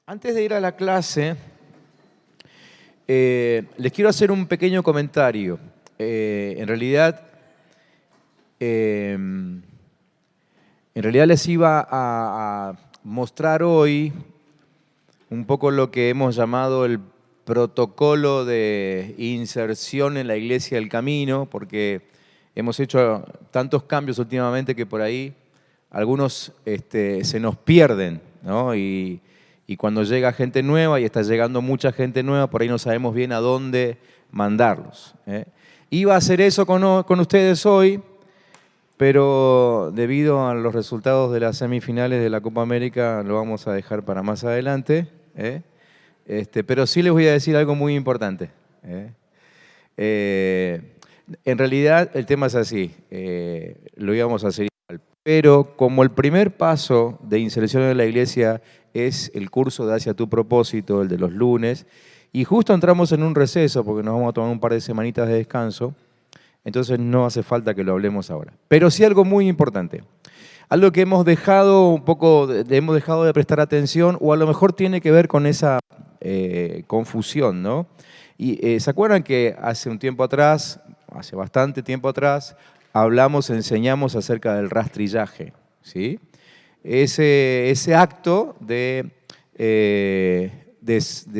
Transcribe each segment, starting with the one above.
Antes de ir a la clase, les quiero hacer un pequeño comentario. En realidad les iba a mostrar hoy un poco lo que hemos llamado el protocolo de inserción en la Iglesia del Camino, porque hemos hecho tantos cambios últimamente que por ahí algunos se nos pierden, ¿no? Y cuando llega gente nueva, y está llegando mucha gente nueva, por ahí no sabemos bien a dónde mandarlos, ¿eh? Iba a hacer eso con ustedes hoy, pero debido a los resultados de las semifinales de la Copa América, lo vamos a dejar para más adelante, ¿eh? Pero sí les voy a decir algo muy importante, ¿eh? En realidad el tema es así, lo íbamos a hacer igual, pero como el primer paso de inserción en la iglesia es el curso de Hacia tu propósito, el de los lunes, y justo entramos en un receso porque nos vamos a tomar un par de semanitas de descanso, entonces no hace falta que lo hablemos ahora. Pero sí algo muy importante, algo que hemos dejado un poco, hemos dejado de prestar atención, o a lo mejor tiene que ver con esa confusión, ¿no? Y ¿se acuerdan que hace un tiempo atrás, hace bastante tiempo atrás, enseñamos acerca del rastrillaje, ¿sí? Ese acto de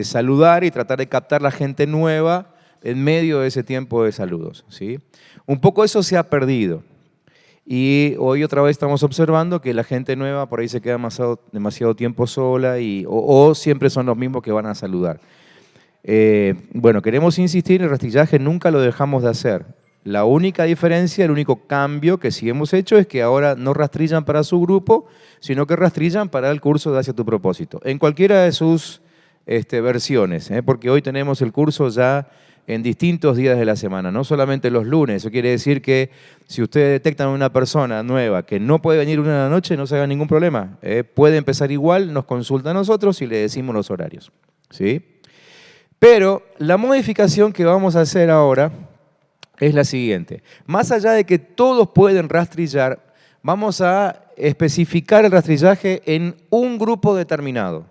saludar y tratar de captar la gente nueva en medio de ese tiempo de saludos, ¿sí? Un poco eso se ha perdido. Y hoy otra vez estamos observando que la gente nueva por ahí se queda demasiado tiempo sola o siempre son los mismos que van a saludar. Bueno, queremos insistir, el rastrillaje nunca lo dejamos de hacer. La única diferencia, el único cambio que sí hemos hecho es que ahora no rastrillan para su grupo, sino que rastrillan para el curso de Hacia tu propósito, en cualquiera de sus versiones, porque hoy tenemos el curso ya en distintos días de la semana, no solamente los lunes. Eso quiere decir que si ustedes detectan una persona nueva que no puede venir una de la noche, no se haga ningún problema. Puede empezar igual, nos consulta a nosotros y le decimos los horarios, ¿sí? Pero la modificación que vamos a hacer ahora es la siguiente. Más allá de que todos pueden rastrillar, vamos a especificar el rastrillaje en un grupo determinado,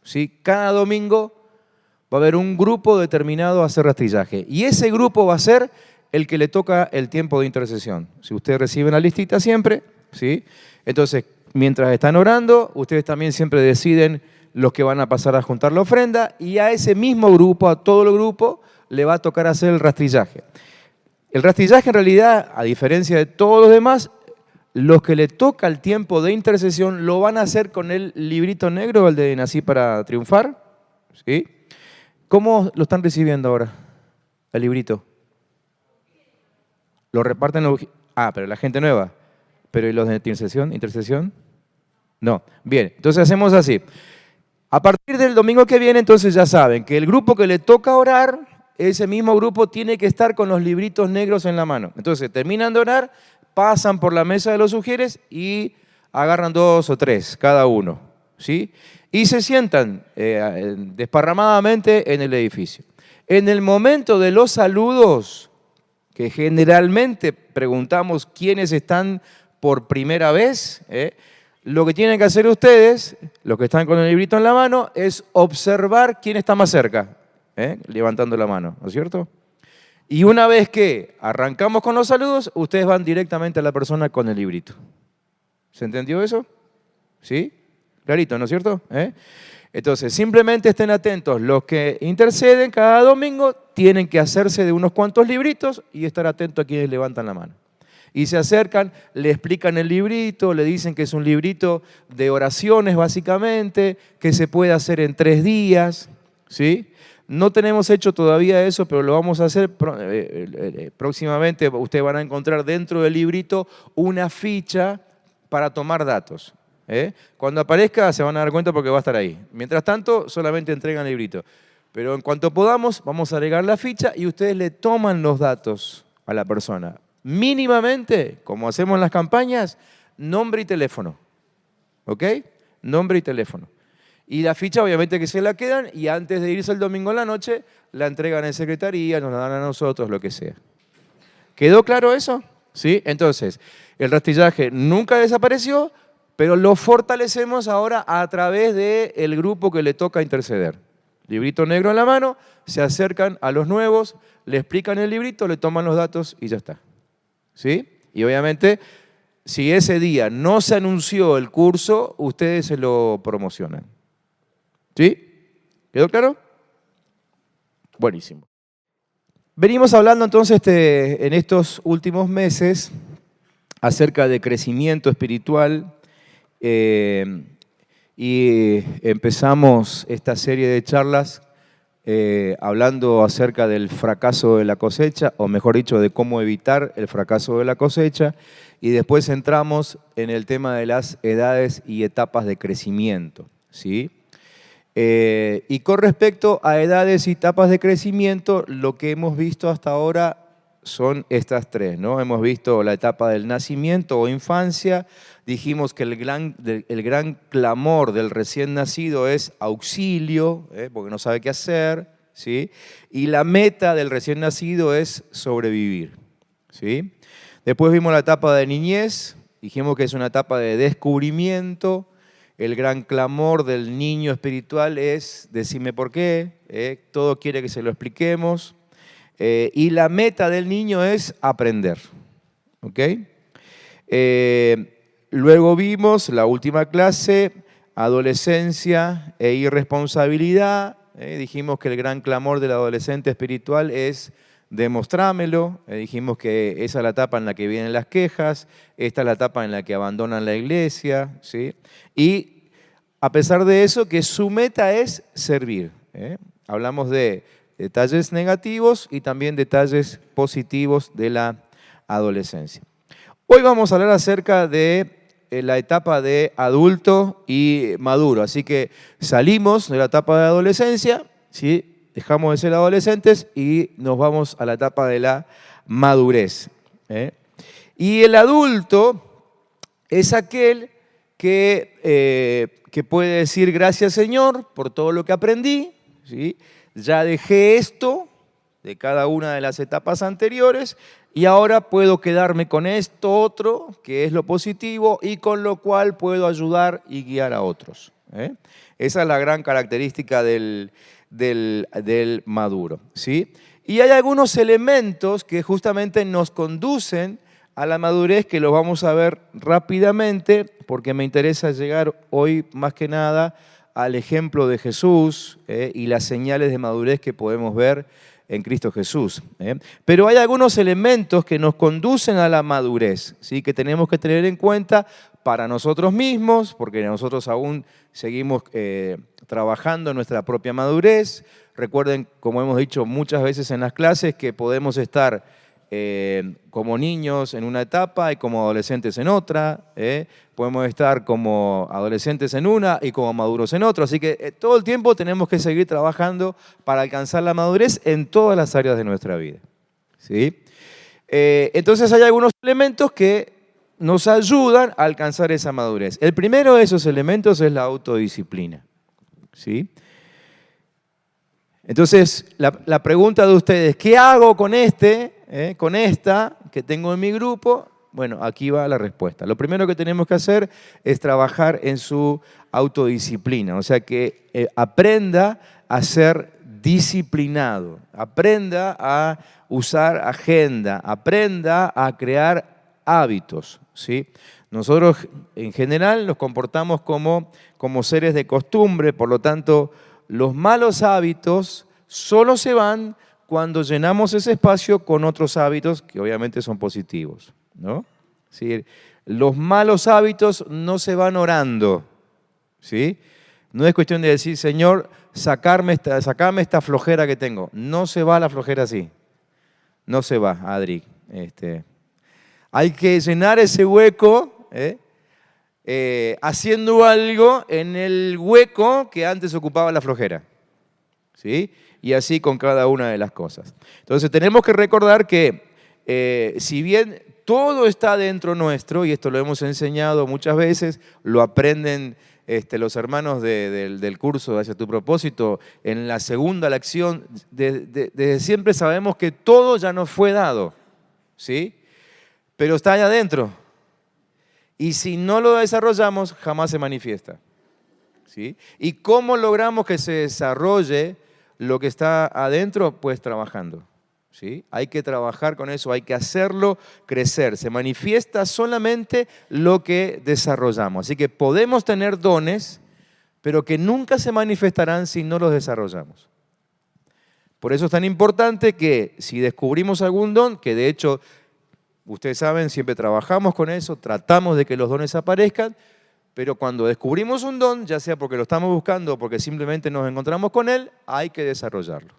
¿sí? Cada domingo va a haber un grupo determinado a hacer rastrillaje. Y ese grupo va a ser el que le toca el tiempo de intercesión. Si ustedes reciben la listita siempre, ¿sí? Entonces, mientras están orando, ustedes también siempre deciden los que van a pasar a juntar la ofrenda, y a ese mismo grupo, a todo el grupo, le va a tocar hacer el rastrillaje. El rastrillaje en realidad, a diferencia de todos los demás, los que le toca el tiempo de intercesión lo van a hacer con el librito negro, el de Nací para Triunfar, ¿sí? ¿Cómo lo están recibiendo ahora, el librito? ¿Lo reparten pero la gente nueva. ¿Pero y los de intercesión? No. Bien, entonces hacemos así. A partir del domingo que viene, entonces ya saben que el grupo que le toca orar, ese mismo grupo tiene que estar con los libritos negros en la mano. Entonces terminan de orar, pasan por la mesa de los sugieres y agarran 2 o 3 cada uno, ¿sí? Y se sientan desparramadamente en el edificio. En el momento de los saludos, que generalmente preguntamos quiénes están por primera vez, lo que tienen que hacer ustedes, los que están con el librito en la mano, es observar quién está más cerca, levantando la mano, ¿no es cierto? Y una vez que arrancamos con los saludos, ustedes van directamente a la persona con el librito. ¿Se entendió eso? ¿Sí? Clarito, ¿no es cierto? Entonces, simplemente estén atentos. Los que interceden cada domingo tienen que hacerse de unos cuantos libritos y estar atentos a quienes levantan la mano. Y se acercan, le explican el librito, le dicen que es un librito de oraciones básicamente, que se puede hacer en 3 días, ¿sí? No tenemos hecho todavía eso, pero lo vamos a hacer próximamente. Ustedes van a encontrar dentro del librito una ficha para tomar datos. Cuando aparezca se van a dar cuenta porque va a estar ahí. Mientras tanto, solamente entregan el librito. Pero en cuanto podamos, vamos a agregar la ficha y ustedes le toman los datos a la persona. Mínimamente, como hacemos en las campañas, nombre y teléfono. ¿Ok? Nombre y teléfono. Y la ficha obviamente que se la quedan, y antes de irse el domingo en la noche, la entregan en secretaría, nos la dan a nosotros, lo que sea. ¿Quedó claro eso? ¿Sí? Entonces, el rastrillaje nunca desapareció, pero lo fortalecemos ahora a través del grupo que le toca interceder. Librito negro en la mano, se acercan a los nuevos, le explican el librito, le toman los datos y ya está. ¿Sí? Y obviamente, si ese día no se anunció el curso, ustedes se lo promocionan. ¿Sí? ¿Quedó claro? Buenísimo. Venimos hablando entonces en estos últimos meses acerca de crecimiento espiritual y empezamos esta serie de charlas hablando acerca del fracaso de la cosecha, o mejor dicho, de cómo evitar el fracaso de la cosecha, y después entramos en el tema de las edades y etapas de crecimiento, ¿sí? Y con respecto a edades y etapas de crecimiento, lo que hemos visto hasta ahora son estas tres, ¿no? Hemos visto la etapa del nacimiento o infancia, dijimos que el gran clamor del recién nacido es auxilio, porque no sabe qué hacer, ¿sí? Y la meta del recién nacido es sobrevivir, ¿sí? Después vimos la etapa de niñez, dijimos que es una etapa de descubrimiento. El gran clamor del niño espiritual es, decime por qué, todo quiere que se lo expliquemos. Y la meta del niño es aprender. ¿Ok? Luego vimos la última clase, adolescencia e irresponsabilidad. Dijimos que el gran clamor del adolescente espiritual es demostrámelo. Dijimos que esa es la etapa en la que vienen las quejas, esta es la etapa en la que abandonan la iglesia, ¿sí? Y a pesar de eso, que su meta es servir. Hablamos de detalles negativos y también detalles positivos de la adolescencia. Hoy vamos a hablar acerca de la etapa de adulto y maduro. Así que salimos de la etapa de adolescencia, ¿sí? Dejamos de ser adolescentes y nos vamos a la etapa de la madurez. Y el adulto es aquel que puede decir gracias Señor por todo lo que aprendí, ¿sí? Ya dejé esto de cada una de las etapas anteriores y ahora puedo quedarme con esto otro, que es lo positivo, y con lo cual puedo ayudar y guiar a otros. Esa es la gran característica del maduro, ¿sí? Y hay algunos elementos que justamente nos conducen a la madurez, que los vamos a ver rápidamente, porque me interesa llegar hoy más que nada al ejemplo de Jesús y las señales de madurez que podemos ver en Cristo Jesús. Pero hay algunos elementos que nos conducen a la madurez, ¿sí? Que tenemos que tener en cuenta para nosotros mismos, porque nosotros aún seguimos trabajando en nuestra propia madurez. Recuerden, como hemos dicho muchas veces en las clases, que podemos estar como niños en una etapa y como adolescentes en otra. Podemos estar como adolescentes en una y como maduros en otra. Así que todo el tiempo tenemos que seguir trabajando para alcanzar la madurez en todas las áreas de nuestra vida, ¿sí? Entonces hay algunos elementos que nos ayudan a alcanzar esa madurez. El primero de esos elementos es la autodisciplina, ¿sí? Entonces, la pregunta de ustedes, ¿qué hago con con esta que tengo en mi grupo? Bueno, aquí va la respuesta. Lo primero que tenemos que hacer es trabajar en su autodisciplina, o sea, que aprenda a ser disciplinado, aprenda a usar agenda, aprenda a crear hábitos, ¿sí? Nosotros en general nos comportamos como seres de costumbre, por lo tanto, los malos hábitos solo se van cuando llenamos ese espacio con otros hábitos que obviamente son positivos, ¿no? ¿Sí? Los malos hábitos no se van orando, ¿sí? No es cuestión de decir, Señor, sacame esta flojera que tengo. No se va la flojera así. No se va, Adri. Hay que llenar ese hueco, haciendo algo en el hueco que antes ocupaba la flojera, ¿sí? Y así con cada una de las cosas. Entonces tenemos que recordar que si bien todo está dentro nuestro, y esto lo hemos enseñado muchas veces, lo aprenden los hermanos del curso Hacia tu propósito, en la segunda lección, desde siempre sabemos que todo ya nos fue dado, ¿sí? Pero está allá adentro. Y si no lo desarrollamos, jamás se manifiesta. ¿Sí? ¿Y cómo logramos que se desarrolle lo que está adentro? Pues trabajando. ¿Sí? Hay que trabajar con eso, hay que hacerlo crecer. Se manifiesta solamente lo que desarrollamos. Así que podemos tener dones, pero que nunca se manifestarán si no los desarrollamos. Por eso es tan importante que si descubrimos algún don, que de hecho, ustedes saben, siempre trabajamos con eso, tratamos de que los dones aparezcan, pero cuando descubrimos un don, ya sea porque lo estamos buscando o porque simplemente nos encontramos con él, hay que desarrollarlo.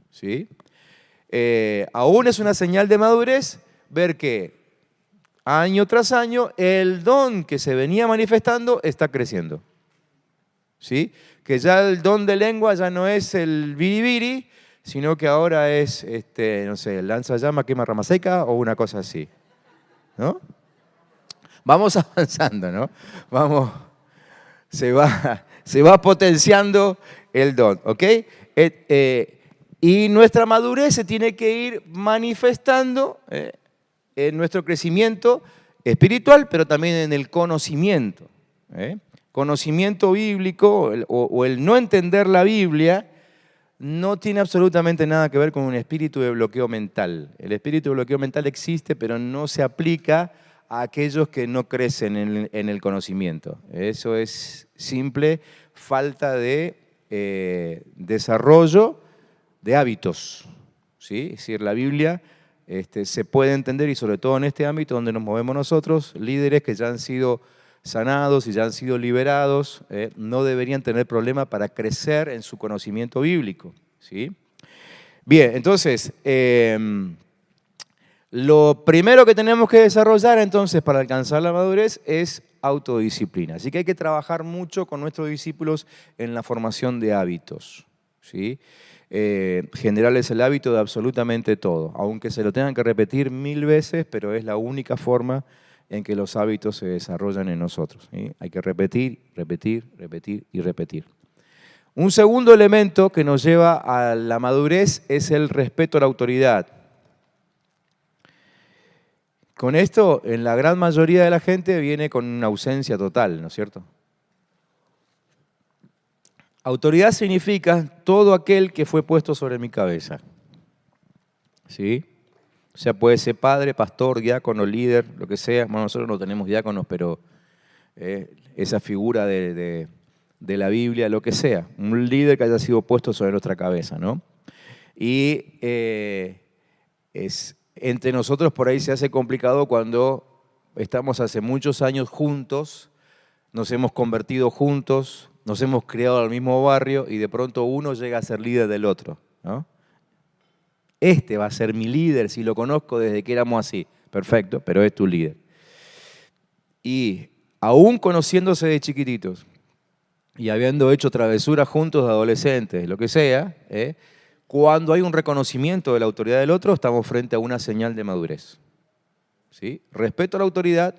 ¿Sí? Aún es una señal de madurez ver que año tras año el don que se venía manifestando está creciendo. ¿Sí? Que ya el don de lengua ya no es el biribiri, sino que ahora es, no sé, lanzallamas, quema rama seca o una cosa así. ¿No? Vamos avanzando, ¿no? Vamos, se va potenciando el don, ¿ok? Y nuestra madurez se tiene que ir manifestando en nuestro crecimiento espiritual, pero también en el conocimiento. Conocimiento bíblico o el no entender la Biblia no tiene absolutamente nada que ver con un espíritu de bloqueo mental. El espíritu de bloqueo mental existe, pero no se aplica a aquellos que no crecen en el conocimiento. Eso es simple falta de desarrollo de hábitos. ¿Sí? Es decir, la Biblia se puede entender, y sobre todo en este ámbito donde nos movemos nosotros, líderes que ya han sido sanados y ya han sido liberados, no deberían tener problema para crecer en su conocimiento bíblico. ¿Sí? Bien, entonces, lo primero que tenemos que desarrollar entonces para alcanzar la madurez es autodisciplina. Así que hay que trabajar mucho con nuestros discípulos en la formación de hábitos. ¿Sí? Generarles el hábito de absolutamente todo, aunque se lo tengan que repetir 1000 veces, pero es la única forma en que los hábitos se desarrollan en nosotros. ¿Sí? Hay que repetir, repetir, repetir y repetir. Un segundo elemento que nos lleva a la madurez es el respeto a la autoridad. Con esto, en la gran mayoría de la gente viene con una ausencia total, ¿no es cierto? Autoridad significa todo aquel que fue puesto sobre mi cabeza. ¿Sí? O sea, puede ser padre, pastor, diácono, líder, lo que sea. Bueno, nosotros no tenemos diáconos, pero esa figura de la Biblia, lo que sea. Un líder que haya sido puesto sobre nuestra cabeza, ¿no? Y entre nosotros por ahí se hace complicado cuando estamos hace muchos años juntos, nos hemos convertido juntos, nos hemos criado al mismo barrio y de pronto uno llega a ser líder del otro, ¿no? Este va a ser mi líder si lo conozco desde que éramos así. Perfecto, pero es tu líder. Y aún conociéndose de chiquititos y habiendo hecho travesuras juntos de adolescentes, lo que sea, cuando hay un reconocimiento de la autoridad del otro, estamos frente a una señal de madurez. ¿Sí? Respeto a la autoridad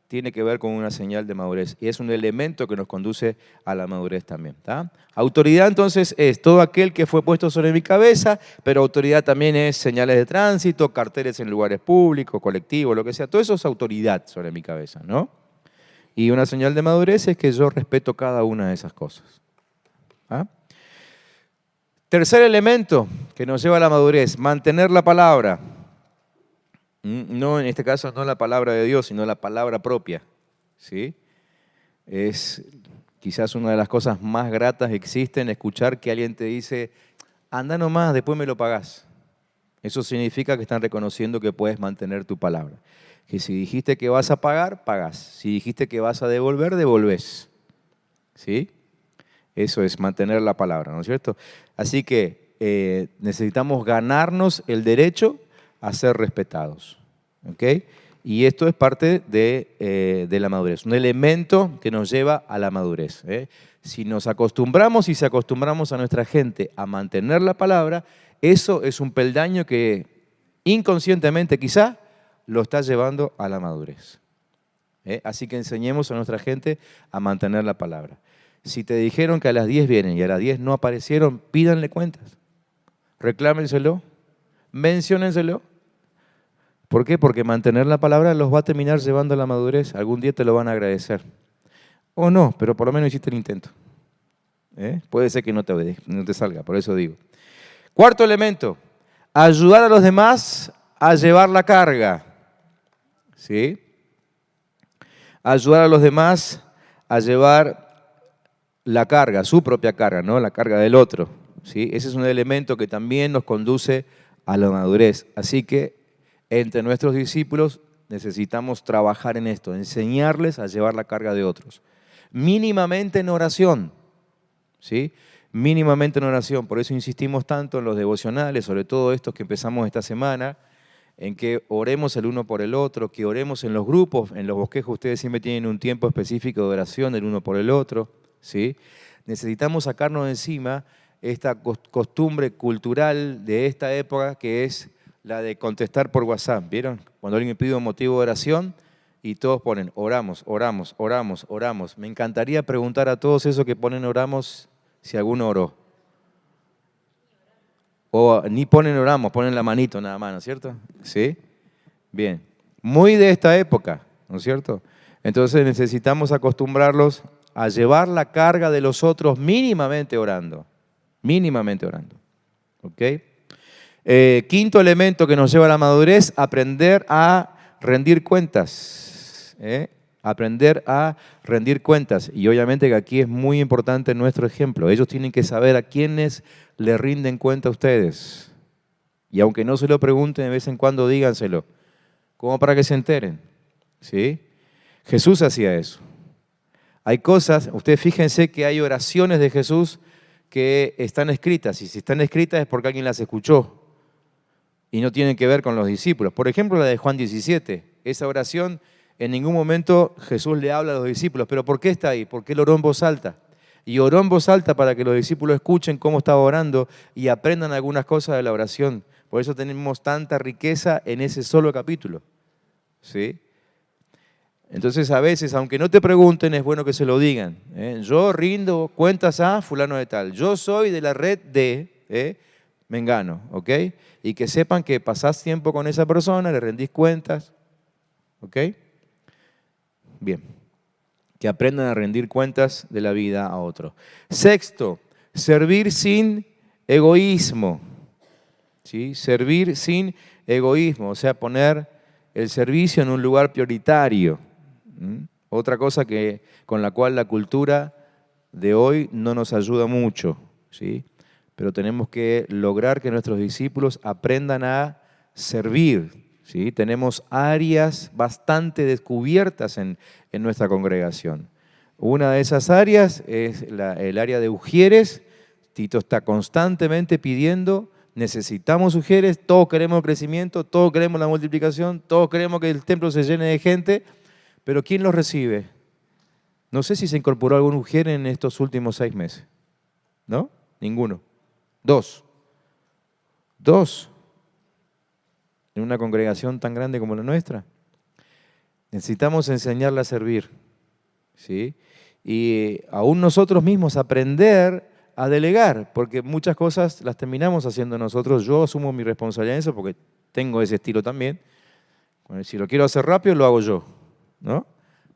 tiene que ver con una señal de madurez y es un elemento que nos conduce a la madurez también. ¿Tá? Autoridad entonces es todo aquel que fue puesto sobre mi cabeza, pero autoridad también es señales de tránsito, carteles en lugares públicos, colectivos, lo que sea. Todo eso es autoridad sobre mi cabeza, ¿no? Y una señal de madurez es que yo respeto cada una de esas cosas. ¿Ah? Tercer elemento que nos lleva a la madurez, mantener la palabra. No, en este caso no la palabra de Dios, sino la palabra propia. ¿Sí? Es quizás una de las cosas más gratas que existen, escuchar que alguien te dice, anda nomás, después me lo pagás. Eso significa que están reconociendo que puedes mantener tu palabra. Que si dijiste que vas a pagar, pagás. Si dijiste que vas a devolver, devolvés. ¿Sí? Eso es mantener la palabra, ¿no es cierto? Así que necesitamos ganarnos el derecho a ser respetados. ¿Ok? Y esto es parte de la madurez, un elemento que nos lleva a la madurez. Si nos acostumbramos y se acostumbramos a nuestra gente a mantener la palabra, eso es un peldaño que inconscientemente quizá lo está llevando a la madurez. Así que enseñemos a nuestra gente a mantener la palabra. Si te dijeron que a las 10 vienen y a las 10 no aparecieron, pídanle cuentas. Reclámenselo, menciónenselo. ¿Por qué? Porque mantener la palabra los va a terminar llevando a la madurez. Algún día te lo van a agradecer. O no, pero por lo menos hiciste el intento. Puede ser que no te salga, por eso digo. Cuarto elemento, ayudar a los demás a llevar la carga. ¿Sí? Ayudar a los demás a llevar la carga, su propia carga, ¿no? La carga del otro. ¿Sí? Ese es un elemento que también nos conduce a la madurez. Así que entre nuestros discípulos necesitamos trabajar en esto, enseñarles a llevar la carga de otros. Mínimamente en oración. ¿Sí? Mínimamente en oración. Por eso insistimos tanto en los devocionales, sobre todo estos que empezamos esta semana, en que oremos el uno por el otro, que oremos en los grupos, en los bosquejos ustedes siempre tienen un tiempo específico de oración el uno por el otro. ¿Sí? Necesitamos sacarnos de encima esta costumbre cultural de esta época que es la de contestar por WhatsApp. ¿Vieron? Cuando alguien pide un motivo de oración y todos ponen oramos, oramos, oramos, oramos. Me encantaría preguntar a todos esos que ponen oramos si alguno oró. O ni ponen oramos, ponen la manito nada más, ¿no es cierto? ¿Sí? Bien. Muy de esta época, ¿no es cierto? Entonces necesitamos acostumbrarlos a llevar la carga de los otros mínimamente orando. Mínimamente orando. ¿Ok? Quinto elemento que nos lleva a la madurez, aprender a rendir cuentas. Aprender a rendir cuentas. Y obviamente que aquí es muy importante nuestro ejemplo. Ellos tienen que saber a quiénes le rinden cuenta a ustedes. Y aunque no se lo pregunten, de vez en cuando díganselo, como para que se enteren. ¿Sí? Jesús hacía eso. Hay cosas, ustedes fíjense que hay oraciones de Jesús que están escritas. Y si están escritas es porque alguien las escuchó. Y no tienen que ver con los discípulos. Por ejemplo, la de Juan 17. Esa oración, en ningún momento Jesús le habla a los discípulos. ¿Pero por qué está ahí? Porque él oró en voz alta. Y oró en voz alta para que los discípulos escuchen cómo estaba orando y aprendan algunas cosas de la oración. Por eso tenemos tanta riqueza en ese solo capítulo. ¿Sí? Entonces, a veces, aunque no te pregunten, es bueno que se lo digan. Yo rindo cuentas a fulano de tal. Yo soy de la red de Mengano, ¿ok? Y que sepan que pasás tiempo con esa persona, le rendís cuentas, ¿ok? Bien. Que aprendan a rendir cuentas de la vida a otro. Sexto, servir sin egoísmo. ¿Sí? Servir sin egoísmo, o sea, poner el servicio en un lugar prioritario. Otra cosa con la cual la cultura de hoy no nos ayuda mucho, ¿sí? Pero tenemos que lograr que nuestros discípulos aprendan a servir. ¿Sí? Tenemos áreas bastante descubiertas en nuestra congregación. Una de esas áreas es el área de ujieres. Tito está constantemente pidiendo, necesitamos ujieres, todos queremos crecimiento, todos queremos la multiplicación, todos queremos que el templo se llene de gente, pero ¿quién los recibe? No sé si se incorporó algún ujier en estos últimos 6 meses. ¿No? Ninguno. 2. En una congregación tan grande como la nuestra. Necesitamos enseñarla a servir, ¿sí? Y aún nosotros mismos aprender a delegar, porque muchas cosas las terminamos haciendo nosotros. Yo asumo mi responsabilidad en eso porque tengo ese estilo también. Si lo quiero hacer rápido, lo hago yo, ¿no?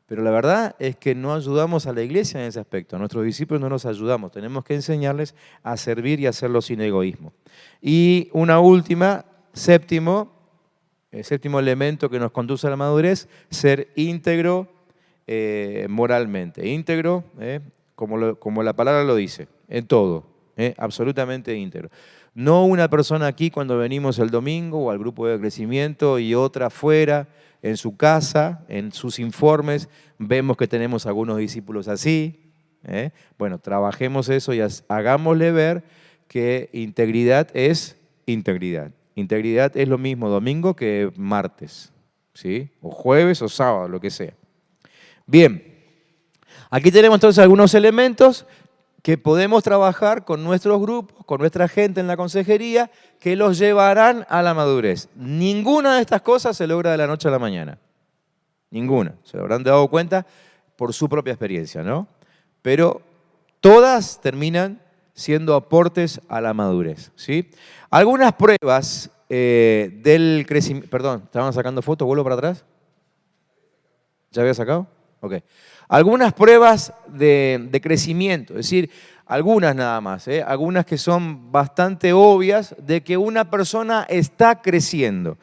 Pero la verdad es que no ayudamos a la iglesia en ese aspecto. A nuestros discípulos no nos ayudamos. Tenemos que enseñarles a servir y hacerlo sin egoísmo. Y una última, séptimo elemento que nos conduce a la madurez, ser íntegro moralmente. Íntegro, como la palabra lo dice, en todo, absolutamente íntegro. No una persona aquí cuando venimos el domingo o al grupo de crecimiento y otra afuera, en su casa, en sus informes, vemos que tenemos algunos discípulos así. Bueno, trabajemos eso y hagámosle ver que integridad es integridad. Integridad es lo mismo domingo que martes, ¿sí? O jueves o sábado, lo que sea. Bien, aquí tenemos entonces algunos elementos que podemos trabajar con nuestros grupos, con nuestra gente en la consejería, que los llevarán a la madurez. Ninguna de estas cosas se logra de la noche a la mañana. Ninguna. Se lo habrán dado cuenta por su propia experiencia, ¿no? Pero todas terminan siendo aportes a la madurez, ¿sí? Algunas pruebas del crecimiento. Perdón, ¿estaban sacando fotos? ¿Vuelvo para atrás? ¿Ya había sacado? Ok. Algunas pruebas de crecimiento, es decir, algunas nada más, algunas que son bastante obvias de que una persona está creciendo.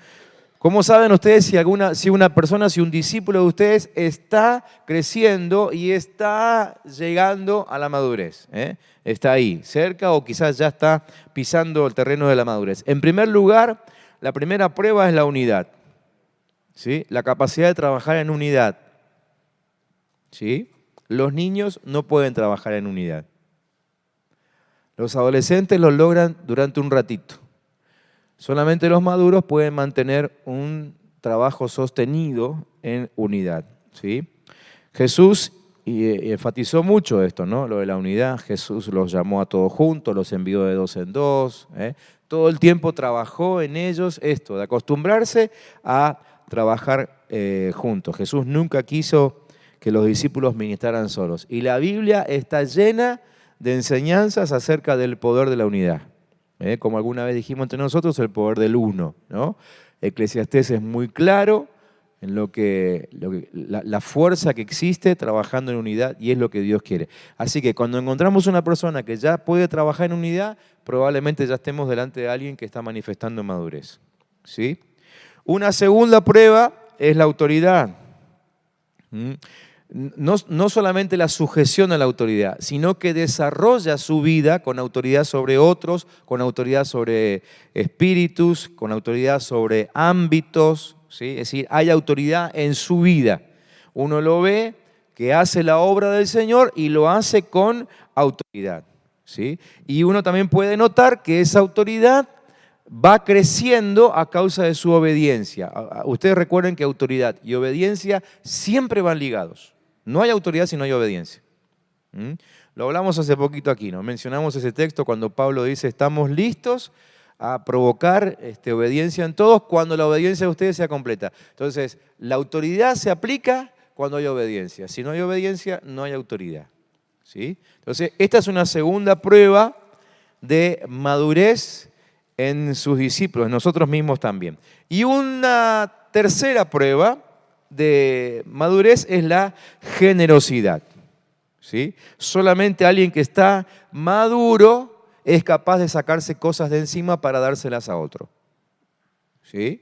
¿Cómo saben ustedes si una persona, si un discípulo de ustedes está creciendo y está llegando a la madurez? Está ahí, cerca o quizás ya está pisando el terreno de la madurez. En primer lugar, la primera prueba es la unidad, ¿sí? La capacidad de trabajar en unidad, ¿sí? Los niños no pueden trabajar en unidad. Los adolescentes lo logran durante un ratito. Solamente los maduros pueden mantener un trabajo sostenido en unidad, ¿sí? Jesús enfatizó mucho esto, ¿no? Lo de la unidad. Jesús los llamó a todos juntos, los envió de dos en dos. Todo el tiempo trabajó en ellos esto, de acostumbrarse a trabajar juntos. Jesús nunca quiso que los discípulos ministraran solos. Y la Biblia está llena de enseñanzas acerca del poder de la unidad. Como alguna vez dijimos entre nosotros, el poder del uno, ¿no? Eclesiastés es muy claro en la fuerza que existe trabajando en unidad y es lo que Dios quiere. Así que cuando encontramos una persona que ya puede trabajar en unidad, probablemente ya estemos delante de alguien que está manifestando madurez, ¿sí? Una segunda prueba es la autoridad. No solamente la sujeción a la autoridad, sino que desarrolla su vida con autoridad sobre otros, con autoridad sobre espíritus, con autoridad sobre ámbitos, ¿sí? Es decir, hay autoridad en su vida. Uno lo ve que hace la obra del Señor y lo hace con autoridad, ¿sí? Y uno también puede notar que esa autoridad va creciendo a causa de su obediencia. Ustedes recuerden que autoridad y obediencia siempre van ligados. No hay autoridad si no hay obediencia. Lo hablamos hace poquito aquí, ¿no? Mencionamos ese texto cuando Pablo dice, estamos listos a provocar obediencia en todos cuando la obediencia de ustedes sea completa. Entonces, la autoridad se aplica cuando hay obediencia. Si no hay obediencia, no hay autoridad, ¿sí? Entonces, esta es una segunda prueba de madurez en sus discípulos, en nosotros mismos también. Y una tercera prueba de madurez es la generosidad, ¿sí? Solamente alguien que está maduro es capaz de sacarse cosas de encima para dárselas a otro, ¿sí?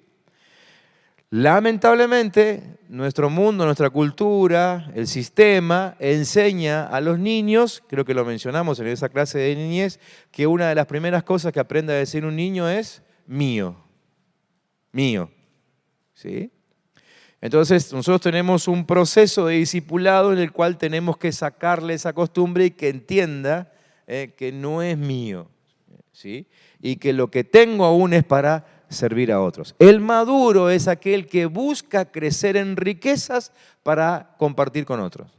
Lamentablemente, nuestro mundo, nuestra cultura, el sistema enseña a los niños, creo que lo mencionamos en esa clase de niñez, que una de las primeras cosas que aprende a decir un niño es mío, mío, ¿sí? Entonces, nosotros tenemos un proceso de discipulado en el cual tenemos que sacarle esa costumbre y que entienda que no es mío, ¿sí? Y que lo que tengo aún es para servir a otros. El maduro es aquel que busca crecer en riquezas para compartir con otros.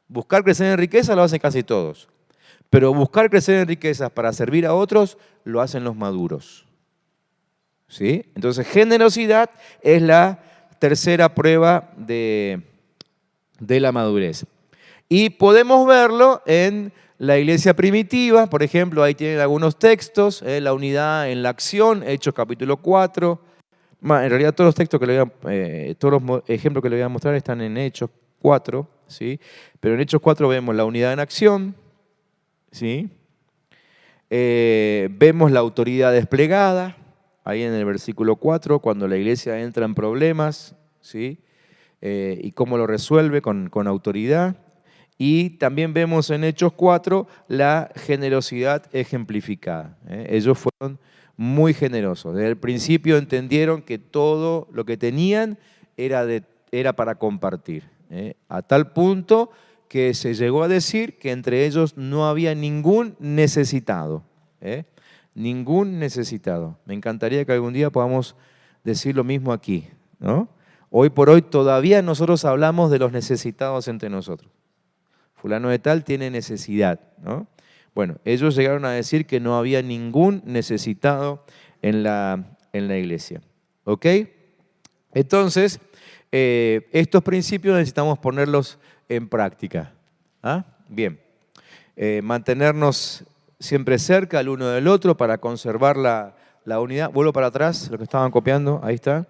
Buscar crecer en riquezas lo hacen casi todos, pero buscar crecer en riquezas para servir a otros lo hacen los maduros, ¿sí? Entonces, generosidad es la tercera prueba de la madurez. Y podemos verlo en la iglesia primitiva, por ejemplo, ahí tienen algunos textos, la unidad en la acción, Hechos capítulo 4. En realidad todos los textos todos los ejemplos que le voy a mostrar están en Hechos 4, ¿sí? Pero en Hechos 4 vemos la unidad en acción, ¿sí? Vemos la autoridad desplegada, ahí en el versículo 4, cuando la iglesia entra en problemas, ¿sí? Y cómo lo resuelve con autoridad. Y también vemos en Hechos 4 la generosidad ejemplificada. Ellos fueron muy generosos. Desde el principio entendieron que todo lo que tenían era para compartir. A tal punto que se llegó a decir que entre ellos no había ningún necesitado. Ningún necesitado. Me encantaría que algún día podamos decir lo mismo aquí, ¿no? Hoy por hoy todavía nosotros hablamos de los necesitados entre nosotros. Fulano de tal tiene necesidad, ¿no? Bueno, ellos llegaron a decir que no había ningún necesitado en la iglesia. ¿Ok? Entonces, estos principios necesitamos ponerlos en práctica. ¿Ah? Bien. Mantenernos siempre cerca el uno del otro para conservar la la unidad. Vuelvo para atrás, lo que estaban copiando, ahí está.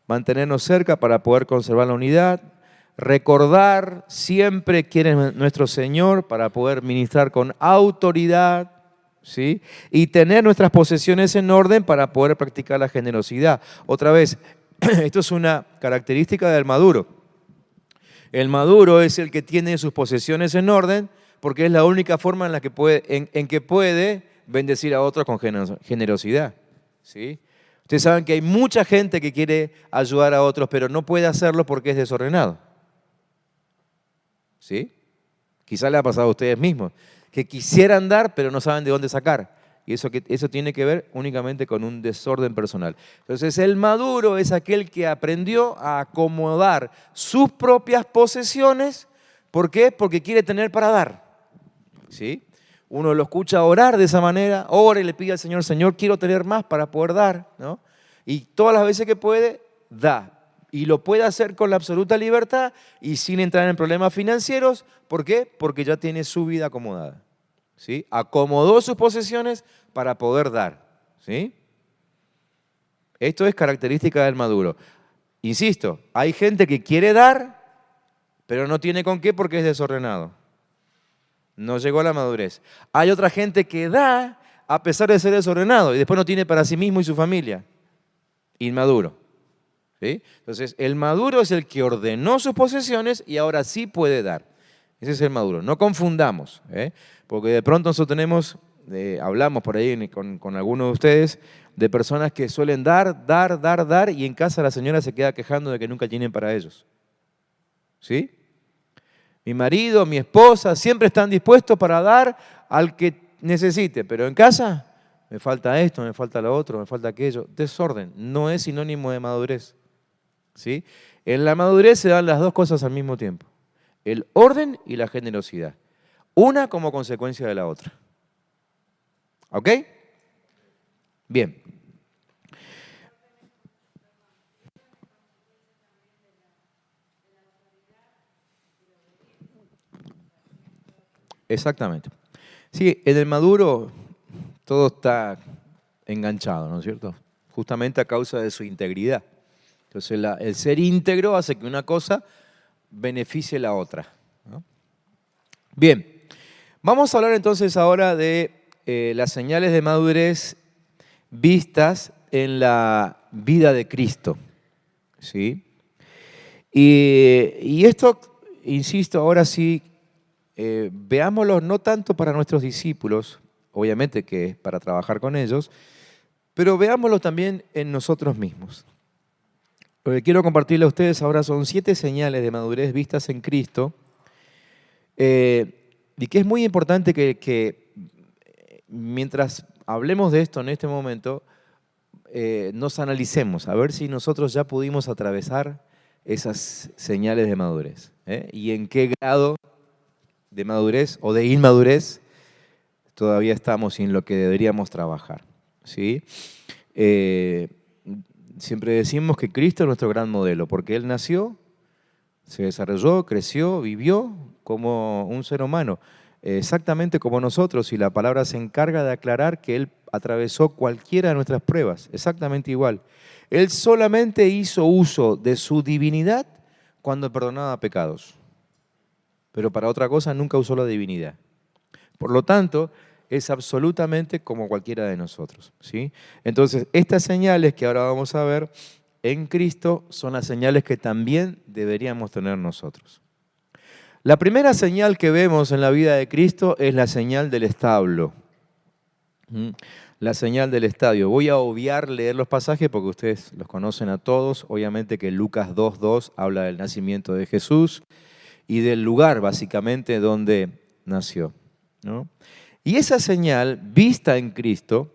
Mantenernos cerca para poder conservar la unidad. Recordar siempre quién es nuestro Señor para poder ministrar con autoridad, ¿sí? Y tener nuestras posesiones en orden para poder practicar la generosidad. Otra vez, esto es una característica del maduro. El maduro es el que tiene sus posesiones en orden porque es la única forma en la que en que puede bendecir a otros con generosidad, ¿sí? Ustedes saben que hay mucha gente que quiere ayudar a otros, pero no puede hacerlo porque es desordenado, ¿sí? Quizás le ha pasado a ustedes mismos, que quisieran dar, pero no saben de dónde sacar. Y eso tiene que ver únicamente con un desorden personal. Entonces, el maduro es aquel que aprendió a acomodar sus propias posesiones. ¿Por qué? Porque quiere tener para dar, ¿sí? Uno lo escucha orar de esa manera, ora y le pide al Señor, Señor, quiero tener más para poder dar, ¿no? Y todas las veces que puede, da. Y lo puede hacer con la absoluta libertad y sin entrar en problemas financieros. ¿Por qué? Porque ya tiene su vida acomodada, ¿sí? Acomodó sus posesiones para poder dar, ¿sí? Esto es característica del maduro. Insisto, hay gente que quiere dar, pero no tiene con qué porque es desordenado. No llegó a la madurez. Hay otra gente que da a pesar de ser desordenado y después no tiene para sí mismo y su familia. Inmaduro, ¿sí? Entonces, el maduro es el que ordenó sus posesiones y ahora sí puede dar. Ese es el maduro. No confundamos, porque de pronto nosotros hablamos por ahí con algunos de ustedes de personas que suelen dar y en casa la señora se queda quejando de que nunca tienen para ellos, ¿sí? Mi marido, mi esposa, siempre están dispuestos para dar al que necesite, pero en casa me falta esto, me falta lo otro, me falta aquello. Desorden no es sinónimo de madurez, ¿sí? En la madurez se dan las dos cosas al mismo tiempo, el orden y la generosidad, una como consecuencia de la otra. ¿Ok? Bien. Exactamente. Sí, en el maduro todo está enganchado, ¿no es cierto? Justamente a causa de su integridad. Entonces, el ser íntegro hace que una cosa beneficie a la otra, ¿no? Bien, vamos a hablar entonces ahora de las señales de madurez vistas en la vida de Cristo, ¿sí? Y esto, insisto, ahora sí, veámoslo no tanto para nuestros discípulos, obviamente que es para trabajar con ellos, pero veámoslo también en nosotros mismos. Lo que quiero compartirle a ustedes ahora son 7 señales de madurez vistas en Cristo, y que es muy importante que mientras hablemos de esto en este momento, nos analicemos, a ver si nosotros ya pudimos atravesar esas señales de madurez, y en qué grado de madurez o de inmadurez todavía estamos en lo que deberíamos trabajar, ¿sí? Siempre decimos que Cristo es nuestro gran modelo, porque Él nació, se desarrolló, creció, vivió como un ser humano, exactamente como nosotros, y la palabra se encarga de aclarar que Él atravesó cualquiera de nuestras pruebas, exactamente igual. Él solamente hizo uso de su divinidad cuando perdonaba pecados, pero para otra cosa nunca usó la divinidad. Por lo tanto, es absolutamente como cualquiera de nosotros, ¿sí? Entonces, estas señales que ahora vamos a ver en Cristo son las señales que también deberíamos tener nosotros. La primera señal que vemos en la vida de Cristo es la señal del establo. La señal del estadio. Voy a obviar leer los pasajes porque ustedes los conocen a todos. Obviamente que Lucas 2:2 habla del nacimiento de Jesús y del lugar, básicamente, donde nació, ¿no? Y esa señal, vista en Cristo,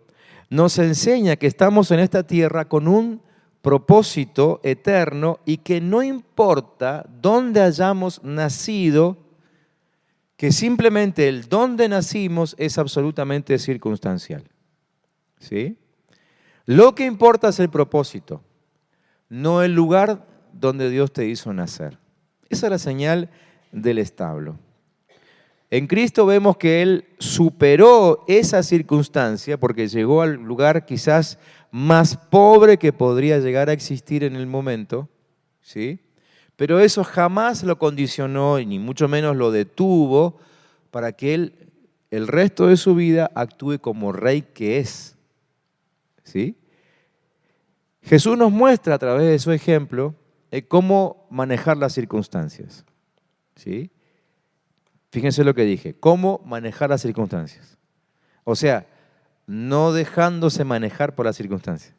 nos enseña que estamos en esta tierra con un propósito eterno y que no importa dónde hayamos nacido, que simplemente el dónde nacimos es absolutamente circunstancial, ¿sí? Lo que importa es el propósito, no el lugar donde Dios te hizo nacer. Esa es la señal del establo. En Cristo vemos que Él superó esa circunstancia porque llegó al lugar quizás más pobre que podría llegar a existir en el momento, ¿sí? Pero eso jamás lo condicionó y ni mucho menos lo detuvo para que Él el resto de su vida actúe como rey que es, ¿sí? Jesús nos muestra a través de su ejemplo cómo manejar las circunstancias, ¿sí? Fíjense lo que dije, cómo manejar las circunstancias. O sea, no dejándose manejar por las circunstancias.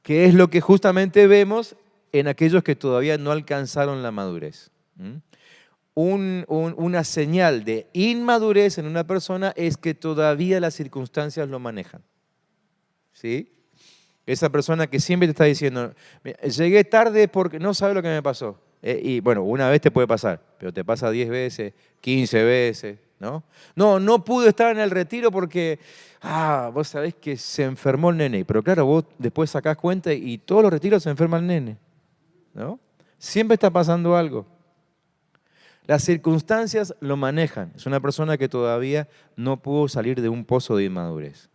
Que es lo que justamente vemos en aquellos que todavía no alcanzaron la madurez. Una señal de inmadurez en una persona es que todavía las circunstancias lo manejan. ¿Sí? Esa persona que siempre te está diciendo, llegué tarde porque no sabe lo que me pasó. Y bueno, una vez te puede pasar, pero te pasa 10 veces, 15 veces, ¿no? No pude estar en el retiro porque, vos sabés que se enfermó el nene. Pero claro, vos después sacás cuenta y todos los retiros se enferma el nene, ¿no? Siempre está pasando algo. Las circunstancias lo manejan. Es una persona que todavía no pudo salir de un pozo de inmadurez.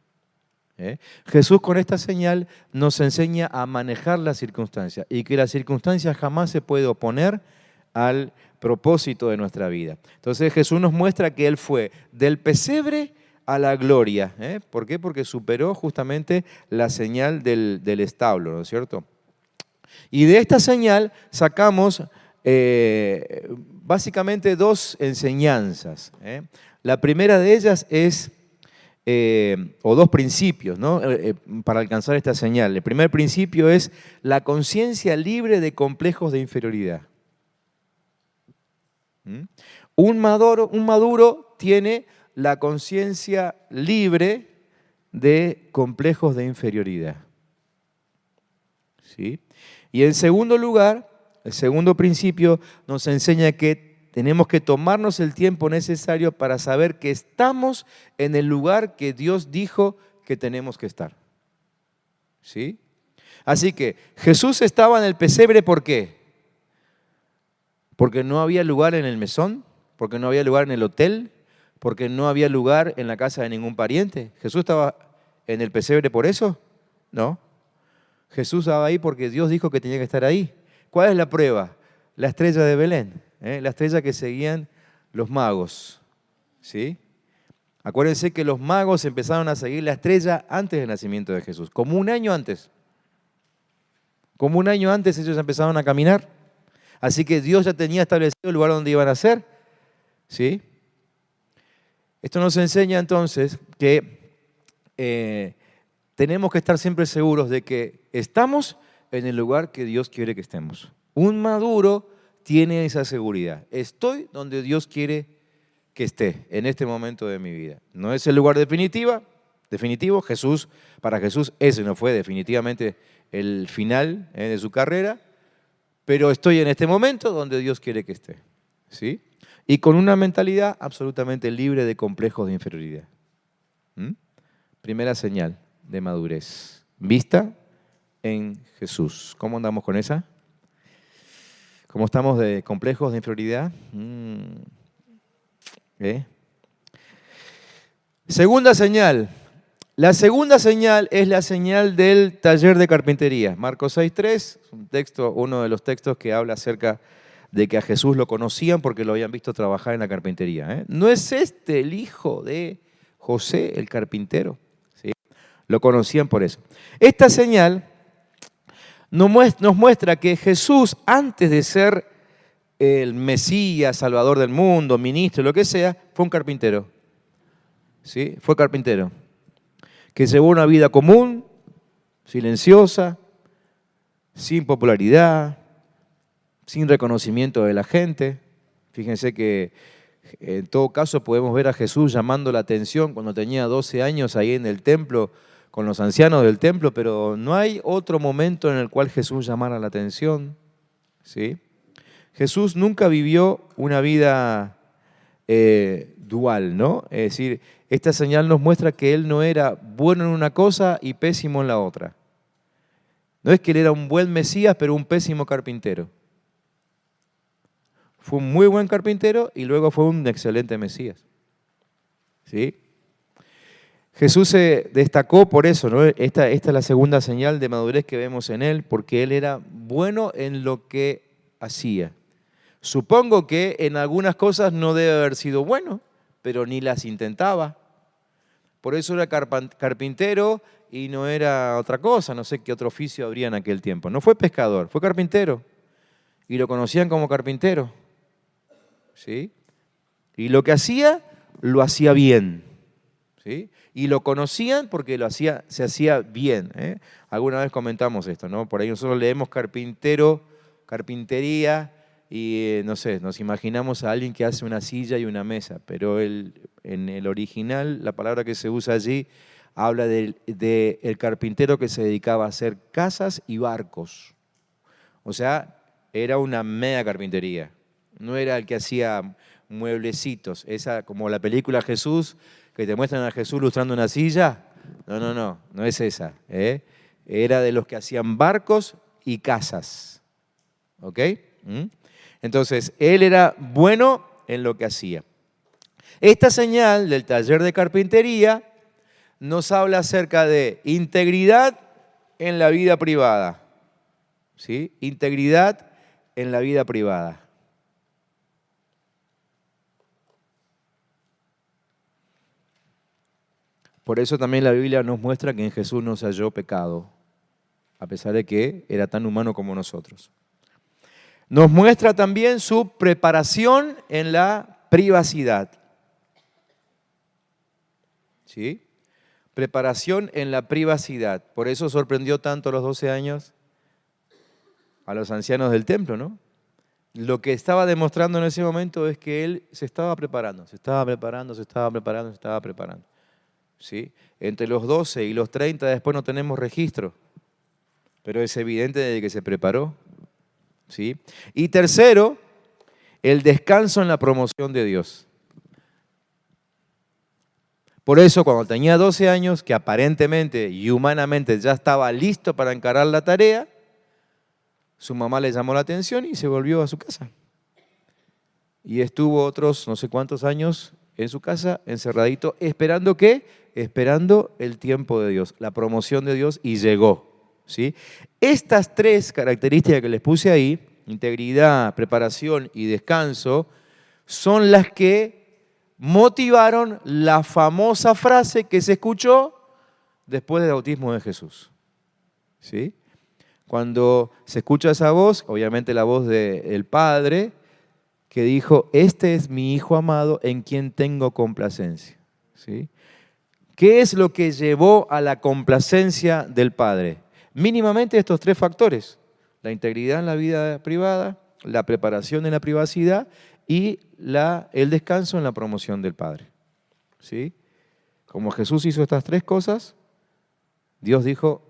Jesús con esta señal nos enseña a manejar las circunstancias y que la circunstancia jamás se puede oponer al propósito de nuestra vida. Entonces Jesús nos muestra que Él fue del pesebre a la gloria. ¿Por qué? Porque superó justamente la señal del establo, ¿no es cierto? Y de esta señal sacamos básicamente dos enseñanzas. La primera de ellas es o dos principios, ¿no? Para alcanzar esta señal. El primer principio es la conciencia libre de complejos de inferioridad. Un maduro tiene la conciencia libre de complejos de inferioridad. ¿Sí? Y en segundo lugar, el segundo principio nos enseña que tenemos que tomarnos el tiempo necesario para saber que estamos en el lugar que Dios dijo que tenemos que estar. ¿Sí? Así que Jesús estaba en el pesebre, ¿por qué? Porque no había lugar en el mesón, porque no había lugar en el hotel, porque no había lugar en la casa de ningún pariente. ¿Jesús estaba en el pesebre por eso? No. Jesús estaba ahí porque Dios dijo que tenía que estar ahí. ¿Cuál es la prueba? La estrella de Belén. La estrella que seguían los magos, ¿sí? Acuérdense que los magos empezaron a seguir la estrella antes del nacimiento de Jesús, como un año antes. Como un año antes ellos empezaron a caminar. Así que Dios ya tenía establecido el lugar donde iban a ser, ¿sí? Esto nos enseña entonces que tenemos que estar siempre seguros de que estamos en el lugar que Dios quiere que estemos. Un maduro tiene esa seguridad. Estoy donde Dios quiere que esté en este momento de mi vida. No es el lugar definitivo. Para Jesús ese no fue definitivamente el final de su carrera, pero estoy en este momento donde Dios quiere que esté. ¿Sí? Y con una mentalidad absolutamente libre de complejos de inferioridad. Primera señal de madurez. Vista en Jesús. ¿Cómo andamos con esa? ¿Cómo estamos de complejos de inferioridad? Segunda señal. La segunda señal es la señal del taller de carpintería. Marcos 6:3, uno de los textos que habla acerca de que a Jesús lo conocían porque lo habían visto trabajar en la carpintería. ¿No es este el hijo de José, el carpintero? ¿Sí? Lo conocían por eso. Esta señal nos muestra que Jesús, antes de ser el Mesías, Salvador del mundo, ministro, lo que sea, fue un carpintero. ¿Sí? Fue carpintero. Que llevó una vida común, silenciosa, sin popularidad, sin reconocimiento de la gente. Fíjense que en todo caso podemos ver a Jesús llamando la atención cuando tenía 12 años ahí en el templo, con los ancianos del templo, pero no hay otro momento en el cual Jesús llamara la atención. ¿Sí? Jesús nunca vivió una vida dual, ¿no? Es decir, esta señal nos muestra que Él no era bueno en una cosa y pésimo en la otra. No es que Él era un buen Mesías, pero un pésimo carpintero. Fue un muy buen carpintero y luego fue un excelente Mesías. ¿Sí? Jesús se destacó por eso, ¿no? Esta es la segunda señal de madurez que vemos en él, porque él era bueno en lo que hacía. Supongo que en algunas cosas no debe haber sido bueno, pero ni las intentaba. Por eso era carpintero y no era otra cosa, no sé qué otro oficio habría en aquel tiempo. No fue pescador, fue carpintero. Y lo conocían como carpintero. ¿Sí? Y lo que hacía, lo hacía bien. ¿Sí? Y lo conocían porque se hacía bien. ¿Eh? Alguna vez comentamos esto, ¿no? Por ahí nosotros leemos carpintero, carpintería, y no sé, nos imaginamos a alguien que hace una silla y una mesa, pero en el original, la palabra que se usa allí, habla del carpintero que se dedicaba a hacer casas y barcos. O sea, era una mega carpintería. No era el que hacía mueblecitos, esa como la película Jesús, que te muestran a Jesús lustrando una silla. No es esa. Era de los que hacían barcos y casas. ¿Ok? Entonces, él era bueno en lo que hacía. Esta señal del taller de carpintería nos habla acerca de integridad en la vida privada. ¿Sí? Integridad en la vida privada. Por eso también la Biblia nos muestra que en Jesús no se halló pecado, a pesar de que era tan humano como nosotros. Nos muestra también su preparación en la privacidad. ¿Sí? Preparación en la privacidad. Por eso sorprendió tanto a los 12 años a los ancianos del templo, ¿no? Lo que estaba demostrando en ese momento es que él se estaba preparando. ¿Sí? Entre los 12 y los 30 después no tenemos registro, pero es evidente de que se preparó. ¿Sí? Y tercero, el descanso en la promoción de Dios. Por eso cuando tenía 12 años, que aparentemente y humanamente ya estaba listo para encarar la tarea, su mamá le llamó la atención y se volvió a su casa. Y estuvo otros no sé cuántos años en su casa, encerradito, ¿esperando qué? Esperando el tiempo de Dios, la promoción de Dios, y llegó. ¿Sí? Estas tres características que les puse ahí, integridad, preparación y descanso, son las que motivaron la famosa frase que se escuchó después del bautismo de Jesús. ¿Sí? Cuando se escucha esa voz, obviamente la voz del Padre, que dijo, este es mi Hijo amado en quien tengo complacencia. ¿Sí? ¿Qué es lo que llevó a la complacencia del Padre? Mínimamente estos tres factores: la integridad en la vida privada, la preparación en la privacidad y el descanso en la promoción del Padre. ¿Sí? Como Jesús hizo estas tres cosas, Dios dijo,